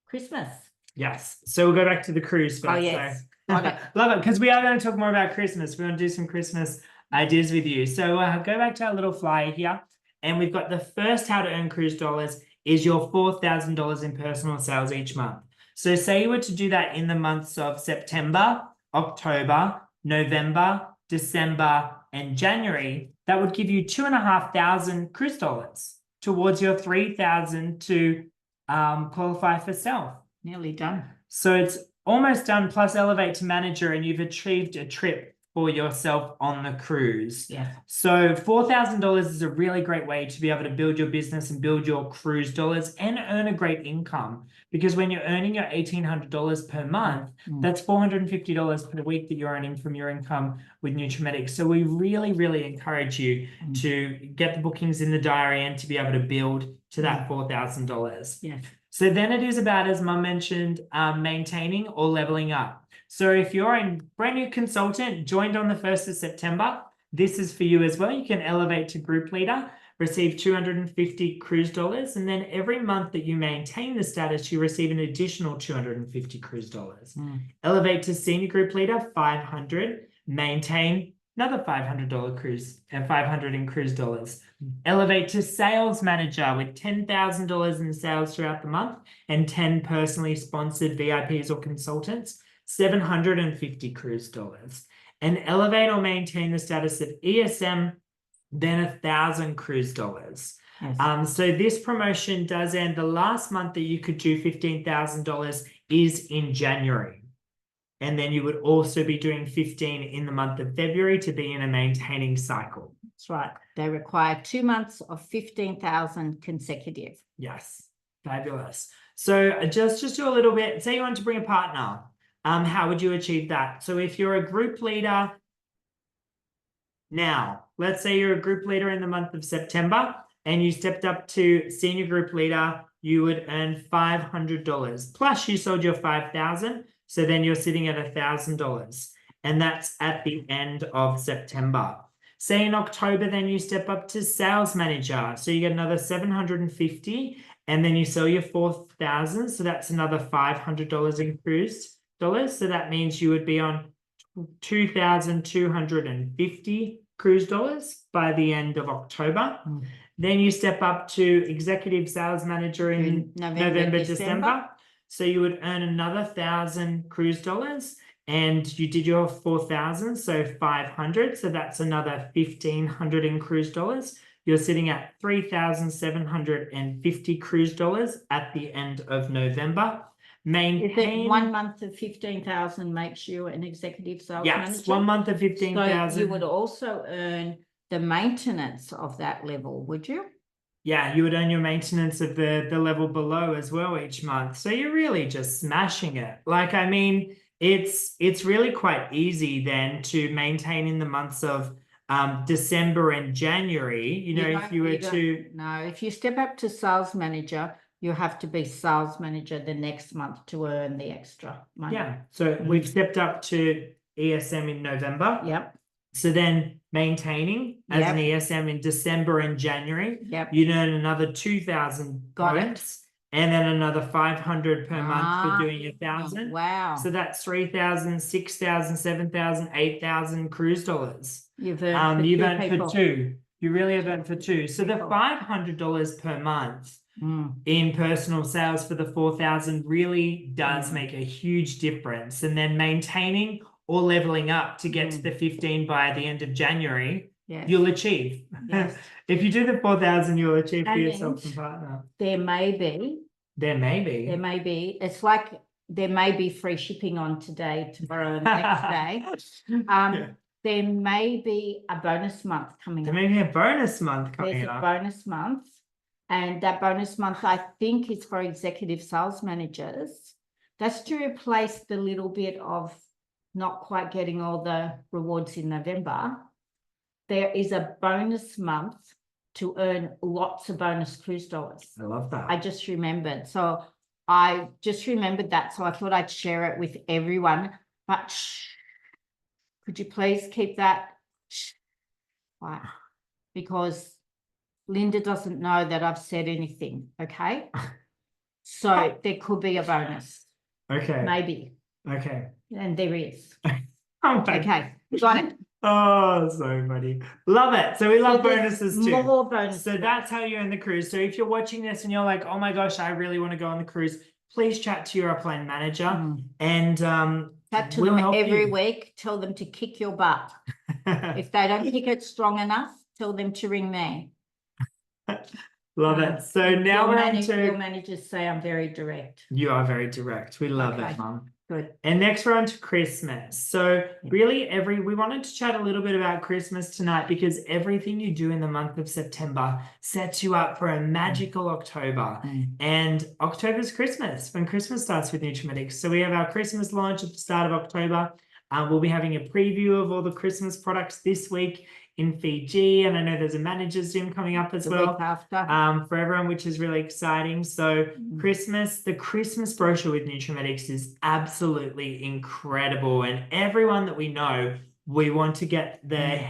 Christmas. Yes. So we'll go back to the cruise first. Oh, yes. So. Love it. Love it, because we are going to talk more about Christmas. We want to do some Christmas ideas with you. So go back to our little flyer here. And we've got the first how to earn cruise dollars is your $4,000 in personal sales each month. So say you were to do that in the months of September, October, November, December, and January, that would give you 2,500 cruise dollars towards your 3,000 to qualify for self. Nearly done. So it's almost done, plus elevate to manager, and you've achieved a trip for yourself on the cruise. Yeah. So $4,000 is a really great way to be able to build your business and build your cruise dollars and earn a great income. Because when you're earning your $1,800 per month, that's $450 per week that you're earning from your income with Nutrimetics. So we really, really encourage you to get the bookings in the diary and to be able to build to that $4,000. Yes. So then it is about, as Mum mentioned, maintaining or leveling up. So if you're a brand new consultant, joined on the 1st of September, this is for you as well. You can elevate to group leader, receive 250 cruise dollars, and then every month that you maintain the status, you receive an additional 250 cruise dollars. Elevate to senior group leader, 500, maintain another $500 cruise and 500 in cruise dollars. Elevate to sales manager with $10,000 in sales throughout the month and 10 personally sponsored VIPs or consultants, 750 cruise dollars. And elevate or maintain the status of ESM, then 1,000 cruise dollars. Yes. So this promotion does end. The last month that you could do $15,000 is in January. And then you would also be doing 15 in the month of February to be in a maintaining cycle. That's right. They require 2 months of 15,000 consecutive. Yes, fabulous. So just do a little bit. Say you want to bring a partner. How would you achieve that? So if you're a group leader now, let's say you're a group leader in the month of September and you stepped up to senior group leader, you would earn $500 plus you sold your 5,000. So then you're sitting at $1,000, and that's at the end of September. Say in October, then you step up to sales manager. So you get another 750, and then you sell your 4,000. So that's another $500 in cruise dollars. So that means you would be on 2,250 cruise dollars by the end of October. Then you step up to executive sales manager in November, December. So you would earn another 1,000 cruise dollars, and you did your 4,000, so 500. So that's another 1,500 in cruise dollars. You're sitting at 3,750 cruise dollars at the end of November. Is it 1 month of 15,000 makes you an executive sales manager? Yes, 1 month of 15,000. So you would also earn the maintenance of that level, would you? Yeah, you would earn your maintenance of the level below as well each month. So you're really just smashing it. Like, I mean, it's really quite easy then to maintain in the months of December and January. You know, if you were to... No, if you step up to sales manager, you have to be sales manager the next month to earn the extra money. Yeah, so we've stepped up to ESM in November. Yep. So then maintaining as an ESM in December and January, you'd earn another 2,000 points, and then another 500 per month for doing 1,000. Wow. So that's 3,000, 6,000, 7,000, 8,000 cruise dollars. You've earned for two. You really have earned for two. So the $500 per month in personal sales for the 4,000 really does make a huge difference. And then maintaining or leveling up to get to the 15 by the end of January, you'll achieve. Yes. If you do the 4,000, you'll achieve for yourself and partner. There may be. It's like there may be free shipping on today, tomorrow, and the next day. There may be a bonus month coming up. There may be a bonus month coming up. There's a bonus month. And that bonus month, I think, is for executive sales managers. That's to replace the little bit of not quite getting all the rewards in November. There is a bonus month to earn lots of bonus cruise dollars. I love that. I just remembered. So I just remembered that. So I thought I'd share it with everyone. But could you please keep that quiet? Because Linda doesn't know that I've said anything, okay? So there could be a bonus. Okay. Maybe. Okay. And there is. Okay. Okay, got it. Oh, so funny. Love it. So we love So there's bonuses too. More bonuses. So that's how you earn the cruise. So if you're watching this and you're like, oh my gosh, I really want to go on the cruise, please chat to your upline manager and Chat to we'll them help every you. week. Tell them to kick your butt. If they don't kick it strong enough, tell them to ring me. Love it. So now your we're on to your managers say I'm very direct. you are very direct. We love Okay. it, Mum. Good. And next we're on to Christmas. So really we wanted to chat a little bit about Christmas tonight because everything you do in the month of September sets you up for a magical October. And October's Christmas, when Christmas starts with Nutrimetics. So we have our Christmas launch at the start of October. We'll be having a preview of all the Christmas products this week in Fiji, and I know there's a manager's Zoom coming up as well Week after. for everyone, which is really exciting. So the Christmas brochure with Nutrimetics is absolutely incredible, and everyone that we know, we want to get their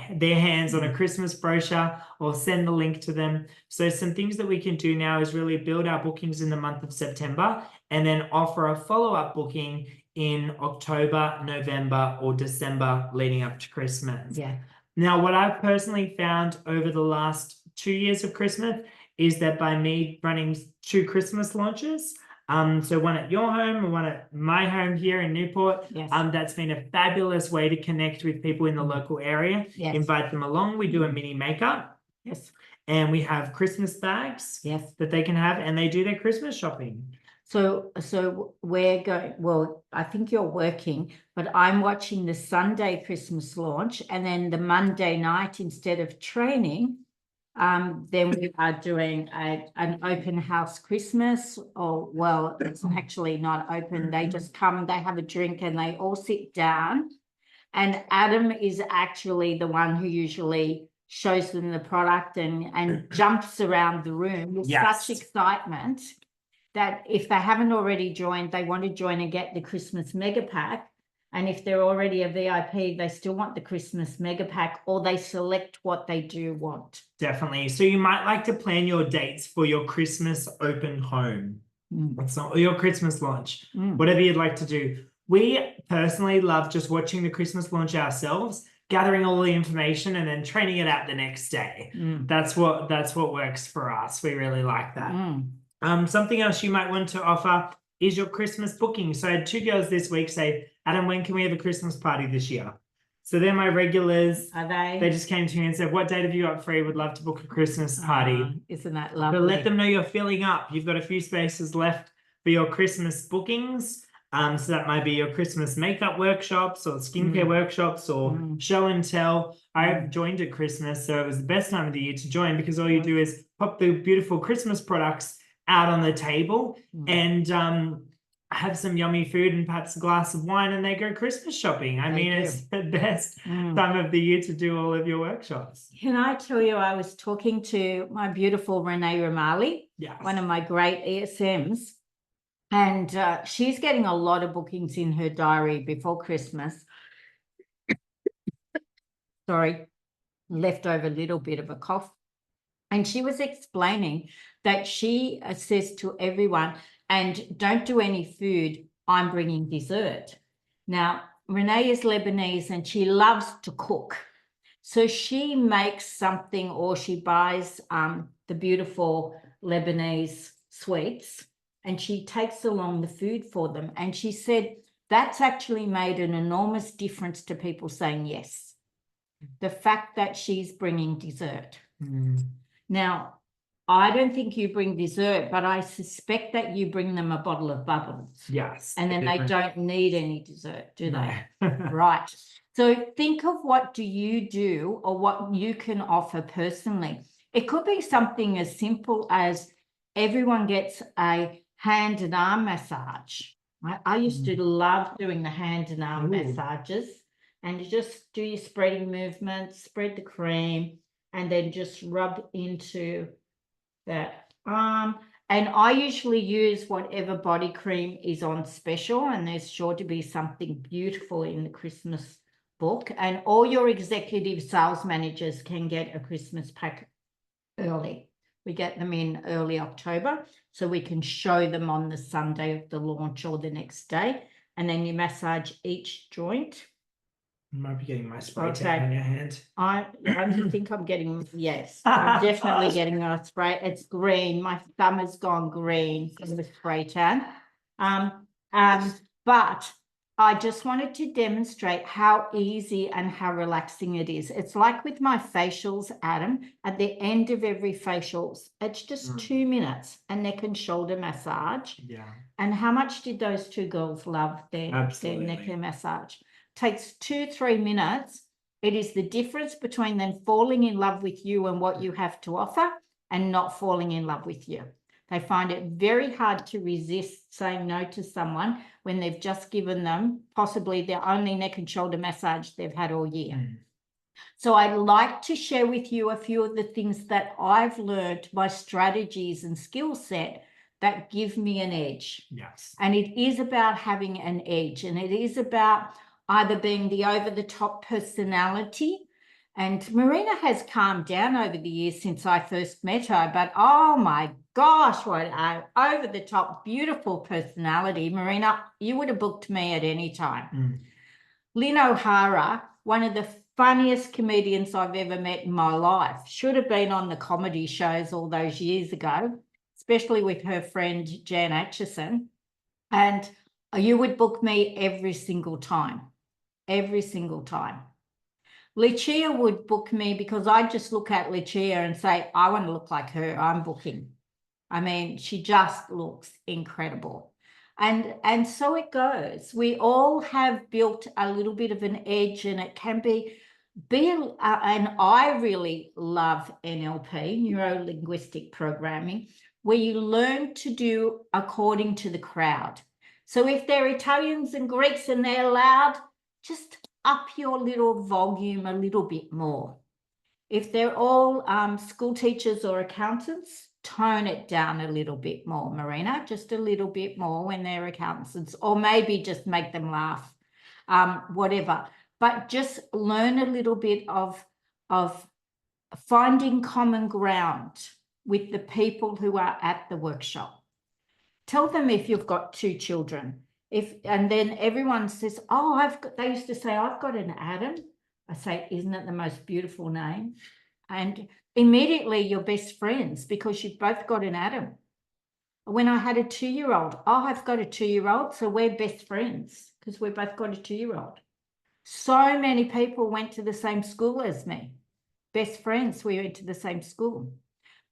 hands on a Christmas brochure or send the link to them. So some things that we can do now is really build our bookings in the month of September and then offer a follow-up booking in October, November, or December leading up to Christmas. Yeah. Now, what I've personally found over the last 2 years of Christmas is that by me running 2 Christmas launches, so one at your home and one at my home here in Newport, Yes. that's been a fabulous way to connect with people in the local area, Yes. invite them along. We do a mini makeup. Yes. And we have Christmas bags that they can have, and they do their Christmas shopping. So we're going, well, I think you're working, but I'm watching the Sunday Christmas launch, and then the Monday night, instead of training, then we are doing an open house Christmas, or well, it's actually not open. They just come, they have a drink, and they all sit down. And Adam is actually the one who usually shows them the product and jumps around the room with such excitement that if they haven't already joined, they want to join and get the Christmas mega pack. And if they're already a VIP, they still want the Christmas mega pack, or they select what they do want. Definitely. So you might like to plan your dates for your Christmas open home. It's not your Christmas launch, whatever you'd like to do. We personally love just watching the Christmas launch ourselves, gathering all the information and then training it out the next day. That's what works for us. We really like that. Something else you might want to offer is your Christmas booking. So I had 2 girls this week say, Adam, when can we have a Christmas party this year? So they're my regulars. Are they? They just came to me and said, what date have you got free? Would love to book a Christmas party. Isn't that lovely? So let them know you're filling up. You've got a few spaces left for your Christmas bookings. So that might be your Christmas makeup workshops or skincare workshops or show and tell. I've joined at Christmas, so it was the best time of the year to join because all you do is pop the beautiful Christmas products out on the table and have some yummy food and perhaps a glass of wine, and they go Christmas shopping. I mean, it's the best time of the year to do all of your workshops. Can I tell you, I was talking to my beautiful Renee Romali, one of my great ESMs, and she's getting a lot of bookings in her diary before Christmas. Sorry, left over a little bit of a cough. And she was explaining that she says to everyone, and don't do any food, I'm bringing dessert. Now, Renee is Lebanese and she loves to cook. So she makes something, or she buys the beautiful Lebanese sweets, and she takes along the food for them. And she said that's actually made an enormous difference to people saying yes. The fact that she's bringing dessert. Now, I don't think you bring dessert, but I suspect that you bring them a bottle of bubbles. Yes. And then they don't need any dessert, do they? No. Right. So think of what do you do, or what you can offer personally. It could be something as simple as everyone gets a hand and arm massage. I used to love doing the hand and arm massages, and you just do your spreading movements, spread the cream, and then just rub into that arm. And I usually use whatever body cream is on special, and there's sure to be something beautiful in the Christmas book. And all your executive sales managers can get a Christmas pack early. We get them in early October, so we can show them on the Sunday of the launch or the next day. And then you massage each joint. You might be getting my spray Okay. tan on your hand. I think I'm getting, yes, I'm definitely getting a spray. It's green. My thumb has gone green from the spray tan. But I just wanted to demonstrate how easy and how relaxing it is. It's like with my facials, Adam, at the end of every facials, it's just 2 minutes, a neck and shoulder massage. Yeah. And how much did those two girls love their neck and massage? Takes 2-3 minutes. It is the difference between them falling in love with you and what you have to offer and not falling in love with you. They find it very hard to resist saying no to someone when they've just given them possibly their only neck and shoulder massage they've had all year. So I'd like to share with you a few of the things that I've learned, my strategies and skill set that give me an edge. Yes. And it is about having an edge, and it is about either being the over-the-top personality. And Marina has calmed down over the years since I first met her, but oh my gosh, what an over-the-top, beautiful personality. Marina, you would have booked me at any time. Lynn O'Hara, one of the funniest comedians I've ever met in my life, should have been on the comedy shows all those years ago, especially with her friend Jan Atchison. And you would book me every single time. Lucia would book me because I just look at Lucia and say, I want to look like her, I'm booking. I mean, she just looks incredible. And so it goes. We all have built a little bit of an edge, and it can and I really love NLP, neuro-linguistic programming, where you learn to do according to the crowd. So if they're Italians and Greeks and they're loud, just up your little volume a little bit more. If they're all school teachers or accountants, tone it down a little bit more, Marina, just a little bit more when they're accountants, or maybe just make them laugh, whatever. But just learn a little bit of finding common ground with the people who are at the workshop. Tell them if you've got 2 children. And then everyone says, oh, they used to say, I've got an Adam. I say, isn't it the most beautiful name? And immediately you're best friends because you've both got an Adam. When I had a 2-year-old, oh, I've got a 2-year-old, so we're best friends because we've both got a 2-year-old. So many people went to the same school as me. Best friends, we went to the same school.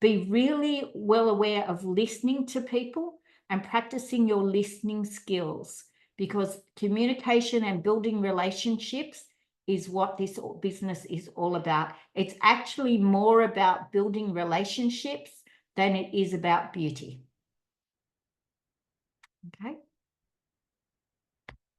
Be really well aware of listening to people and practicing your listening skills, because communication and building relationships is what this business is all about. It's actually more about building relationships than it is about beauty. Okay.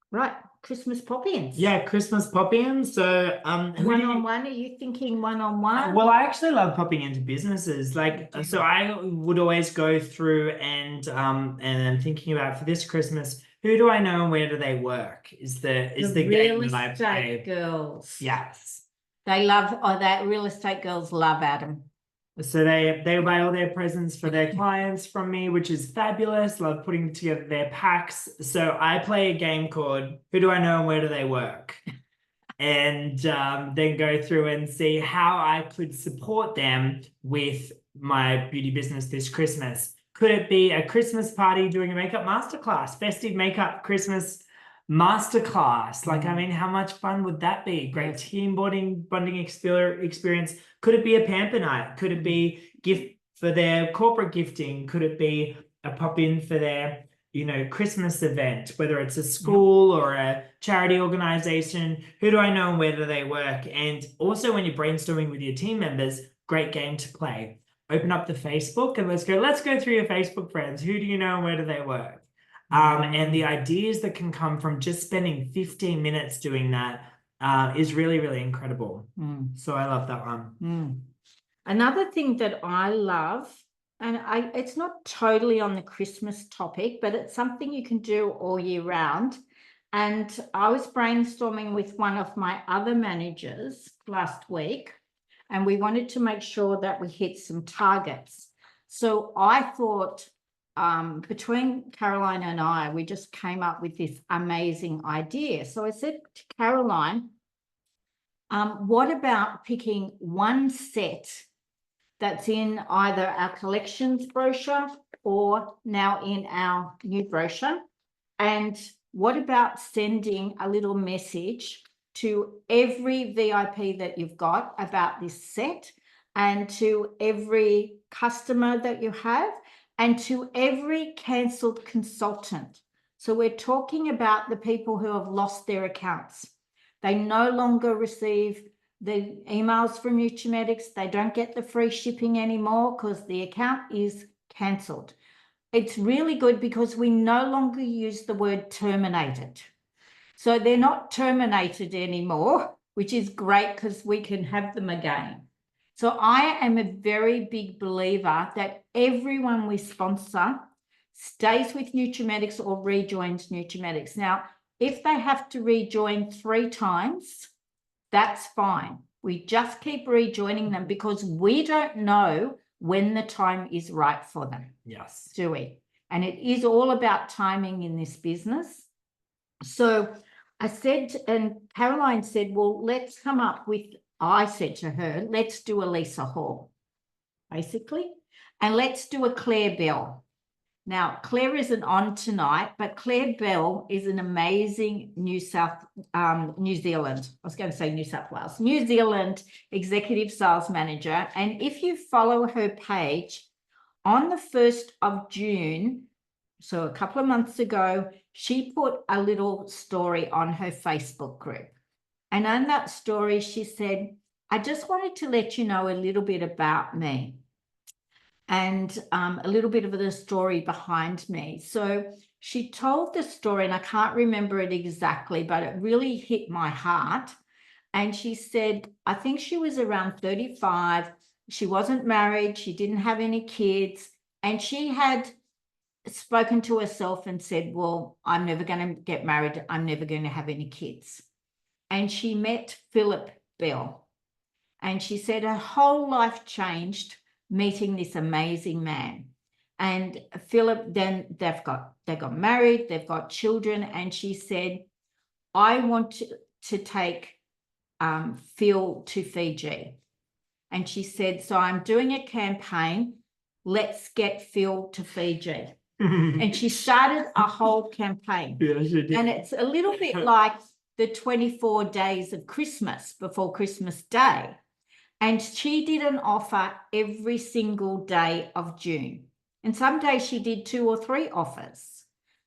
Right, Christmas pop-ins. Yeah, Christmas pop-ins. So one-on-one, are you thinking one-on-one? Well, I actually love popping into businesses. So I would always go through and I'm thinking about for this Christmas, who do I know and where do they work? Is the game real that I estate play. girls. Yes. That real estate girls love Adam. So they buy all their presents for their clients from me, which is fabulous. Love putting together their packs. So I play a game called Who Do I Know and Where Do They Work? And then go through and see how I could support them with my beauty business this Christmas. Could it be a Christmas party doing a makeup masterclass, festive makeup Christmas masterclass? I mean, how much fun would that be? Great team bonding experience. Could it be a pamper night? Could it be gift for their corporate gifting? Could it be a pop-in for their Christmas event, whether it's a school or a charity organization? Who do I know and where do they work? And also when you're brainstorming with your team members, great game to play. Open up the Facebook and let's go through your Facebook friends. Who do you know and where do they work? And the ideas that can come from just spending 15 minutes doing that is really, really incredible. So I love that one. Another thing that I love, and it's not totally on the Christmas topic, but it's something you can do all year round. And I was brainstorming with one of my other managers last week, and we wanted to make sure that we hit some targets. So I thought between Caroline and I, we just came up with this amazing idea. So I said to Caroline, What about picking one set that's in either our collections brochure or now in our new brochure? And what about sending a little message to every VIP that you've got about this set, and to every customer that you have, and to every cancelled consultant? So we're talking about the people who have lost their accounts. They no longer receive the emails from Nutrimetics. They don't get the free shipping anymore because the account is cancelled. It's really good because we no longer use the word terminated. So they're not terminated anymore, which is great because we can have them again. So I am a very big believer that everyone we sponsor stays with Nutrimetics or rejoins Nutrimetics. Now, if they have to rejoin 3 times, that's fine. We just keep rejoining them because we don't know when the time is right for them. Yes. Do we? And it is all about timing in this business. So I said, and Caroline said, well, let's come up with, I said to her, let's do a Lisa Hall, basically, and let's do a Claire Bell. Now, Claire isn't on tonight, but Claire Bell is an amazing New Zealand, I was going to say New South Wales, New Zealand executive sales manager. And if you follow her page, on the 1st of June, so a couple of months ago, she put a little story on her Facebook group. And on that story, she said, I just wanted to let you know a little bit about me and a little bit of the story behind me. So she told the story, and I can't remember it exactly, but it really hit my heart. And she said, I think she was around 35. She wasn't married. She didn't have any kids. And she had spoken to herself and said, well, I'm never going to get married. I'm never going to have any kids. And she met Philip Bell. And she said her whole life changed meeting this amazing man. And Philip, then they got married, they've got children. And she said, I want to take Phil to Fiji. And she said, so I'm doing a campaign, let's get Phil to Fiji. And she started a whole campaign. Yeah, she did. And it's a little bit like the 24 days of Christmas before Christmas Day. And she did an offer every single day of June. And some days she did 2 or 3 offers.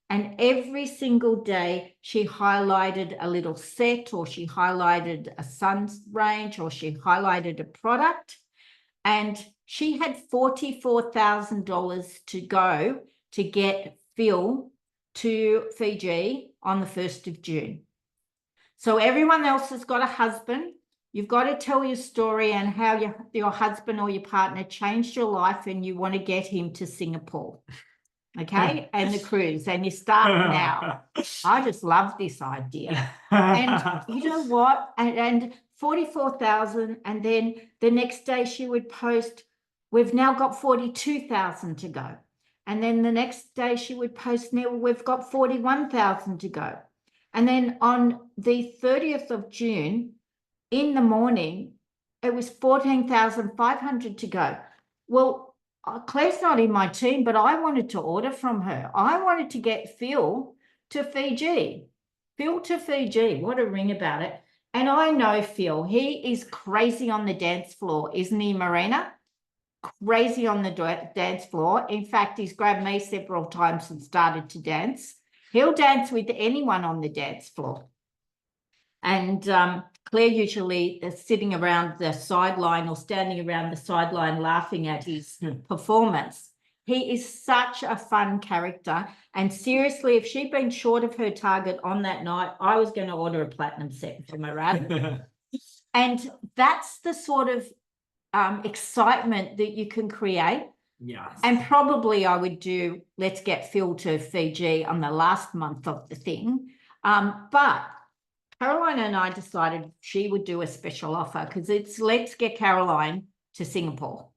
And every single day she highlighted a little set, or she highlighted a sun's range, or she highlighted a product. And she had $44,000 to go to get Phil to Fiji on the 1st of June. So everyone else has got a husband. You've got to tell your story and how your husband or your partner changed your life and you want to get him to Singapore. Okay? And the cruise. And you start now. I just love this idea. And you know what? And 44,000. And then the next day she would post, we've now got 42,000 to go. And then the next day she would post, now we've got 41,000 to go. And then on the 30th of June, in the morning, it was 14,500 to go. Well, Claire's not in my team, but I wanted to order from her. I wanted to get Phil to Fiji. Phil to Fiji. What a ring about it. And I know Phil. He is crazy on the dance floor, isn't he, Marina? Crazy on the dance floor. In fact, he's grabbed me several times and started to dance. He'll dance with anyone on the dance floor. And Claire usually is sitting around the sideline or standing around the sideline laughing at his performance. He is such a fun character. And seriously, if she'd been short of her target on that night, I was going to order a platinum set for Marina. And that's the sort of excitement that you can create. Yes. And probably I would do, let's get Phil to Fiji on the last month of the thing. But Caroline and I decided she would do a special offer because it's let's get Caroline to Singapore.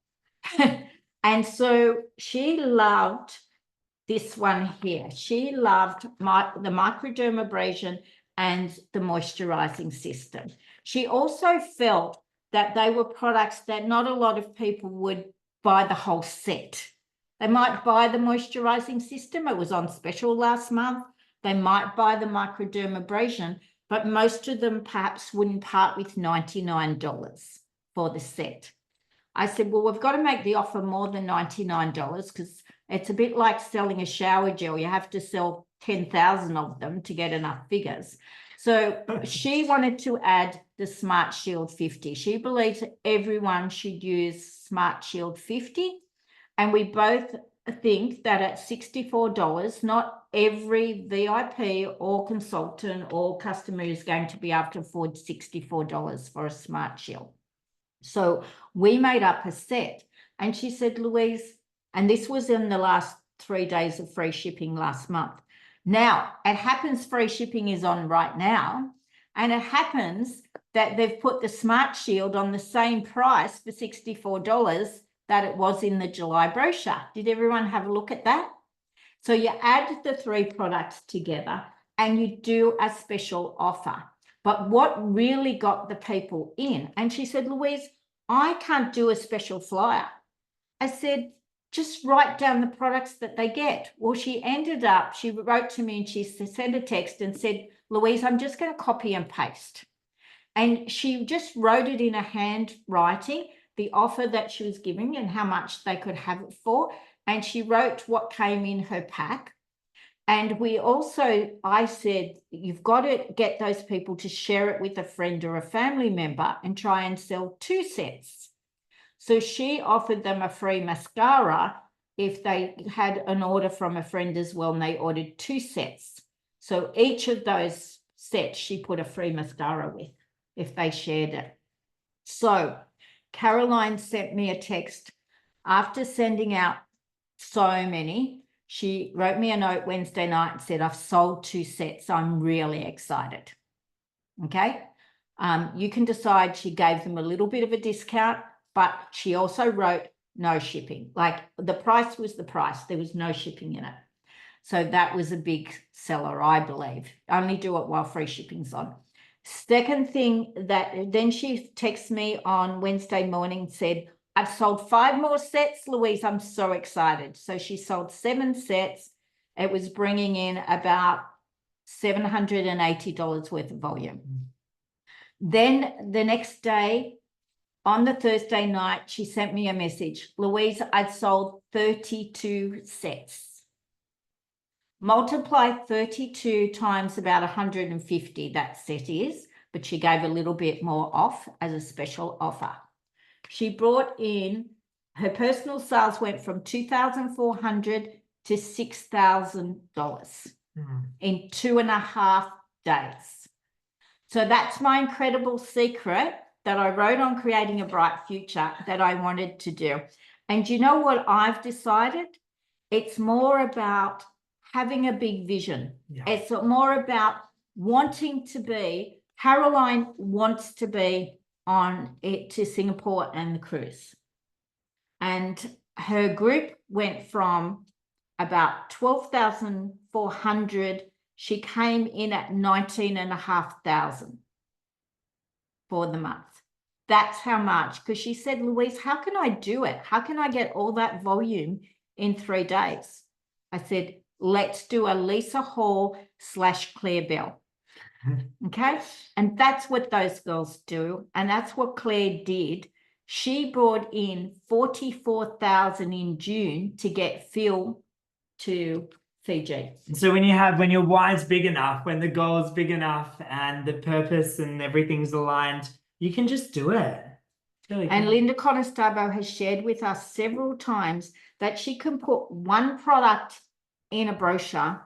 And so she loved this one here. She loved the microdermabrasion and the moisturizing system. She also felt that they were products that not a lot of people would buy the whole set. They might buy the moisturizing system. It was on special last month. They might buy the microdermabrasion, but most of them perhaps wouldn't part with $99 for the set. I said, well, we've got to make the offer more than $99 because it's a bit like selling a shower gel. You have to sell 10,000 of them to get enough figures. So she wanted to add the Smart Shield 50. She believes everyone should use Smart Shield 50. And we both think that at $64, not every VIP or consultant or customer is going to be able to afford $64 for a Smart Shield. So we made up a set. And she said, Louise, and this was in the last 3 days of free shipping last month. Now, it happens free shipping is on right now, and it happens that they've put the Smart Shield on the same price for $64 that it was in the July brochure. Did everyone have a look at that? So you add the 3 products together and you do a special offer. But what really got the people in, and she said, Louise, I can't do a special flyer. I said, just write down the products that they get. Well, she ended up, she wrote to me and she sent a text and said, Louise, I'm just going to copy and paste. And she just wrote it in her handwriting, the offer that she was giving and how much they could have it for. And she wrote what came in her pack. And we also, I said, you've got to get those people to share it with a friend or a family member and try and sell 2 sets. So she offered them a free mascara if they had an order from a friend as well, and they ordered 2 sets. So each of those sets she put a free mascara with if they shared it. So Caroline sent me a text after sending out so many. She wrote me a note Wednesday night and said, I've sold 2 sets. I'm really excited. Okay. You can decide. She gave them a little bit of a discount, but she also wrote no shipping. Like the price was the price. There was no shipping in it. So that was a big seller, I believe. Only do it while free shipping's on. Second thing that then she texted me on Wednesday morning and said, I've sold 5 more sets, Louise. I'm so excited. So she sold 7 sets. It was bringing in about $780 worth of volume. Then the next day, on the Thursday night, she sent me a message. Louise, I'd sold 32 sets. Multiply 32 times about 150 that set is, but she gave a little bit more off as a special offer. She brought in, her personal sales went from $2,400 to $6,000 in 2.5 days. So that's my incredible secret that I wrote on Creating a Bright Future that I wanted to do. And you know what I've decided? It's more about having a big vision. Yeah. It's more about wanting to be, Caroline wants to be on it to Singapore and the cruise. And her group went from about 12,400. She came in at 19,500 for the month. That's how much, because she said, Louise, how can I do it? How can I get all that volume in 3 days? I said, let's do a Lisa Hall / Claire Bell. Okay. And that's what those girls do. And that's what Claire did. She brought in 44,000 in June to get Phil to Fiji. So when your why's big enough, when the goal is big enough and the purpose and everything's aligned, you can just do it. Really and Linda Conestabile has shared with us several times that she can put one product in a brochure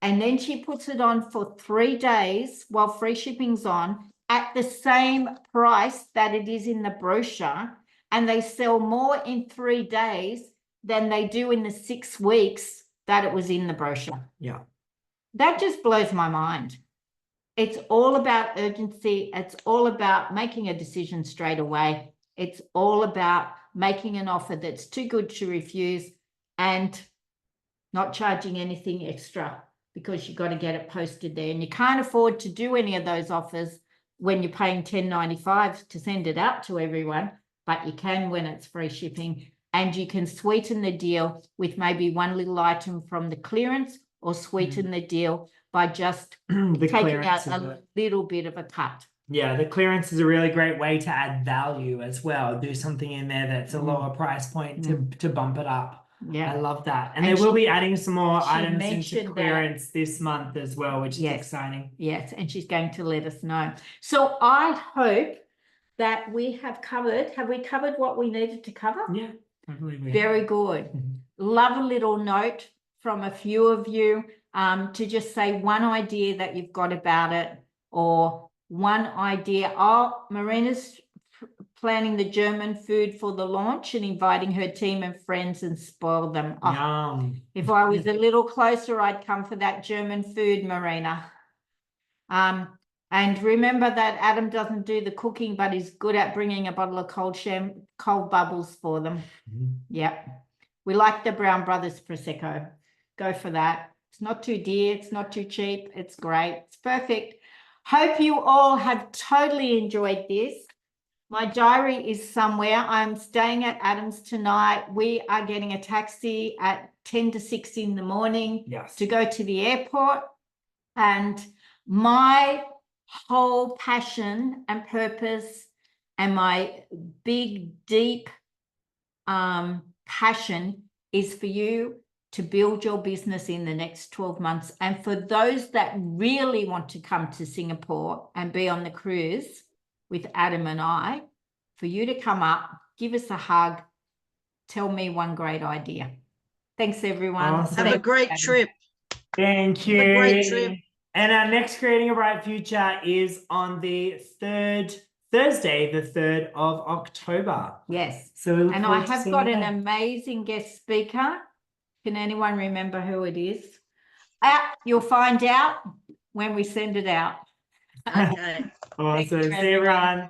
and then she puts it on for 3 days while free shipping's on at the same price that it is in the brochure, and they sell more in 3 days than they do in the 6 weeks that it was in the brochure. Yeah. That just blows my mind. It's all about urgency. It's all about making a decision straight away. It's all about making an offer that's too good to refuse and not charging anything extra, because you've got to get it posted there. And you can't afford to do any of those offers when you're paying $10.95 to send it out to everyone, but you can when it's free shipping. And you can sweeten the deal with maybe one little item from the clearance, or sweeten the deal by just The taking out clearance is a little bit of a cut. Yeah, the clearance is a really great way to add value as well. Do something in there that's a lower price point to bump it up. I Yeah. love that. And And they will she- be adding some more she items into mentioned that- clearance this month as well, which is Yes. exciting. Yes, and she's going to let us know. So I hope that we have we covered what we needed to cover? Yeah, I believe we Very have. good. Mhm. Love a little note from a few of you to just say one idea that you've got about it, or one idea. Oh, Marina's planning the German food for the launch and inviting her team and friends and spoil them. Oh, Yum. if I was a little closer, I'd come for that German food, Marina. And remember that Adam doesn't do the cooking, but he's good at bringing a bottle of cold bubbles for them. Mhm. Yep. We like the Brown Brothers Prosecco. Go for that. It's not too dear. It's not too cheap. It's great. It's perfect. Hope you all have totally enjoyed this. My diary is somewhere. I'm staying at Adam's tonight. We are getting a taxi at 10 to 6 in the morning Yes. to go to the airport. And my whole passion and purpose and my big, deep passion is for you to build your business in the next 12 months. And for those that really want to come to Singapore and be on the cruise with Adam and I, for you to come up, give us a hug, tell me one great idea. Thanks, everyone. Awesome. Have a Thanks, great Adam. trip. Thank you. Have a great trip. And our next Creating a Bright Future is on the Thursday, the 3rd of October. Yes. So we look And I forward to have seeing got you an then. amazing guest speaker. Can anyone remember who it is? You'll find out when we send it out. Okay. Awesome. Thanks, See you, everyone. everyone.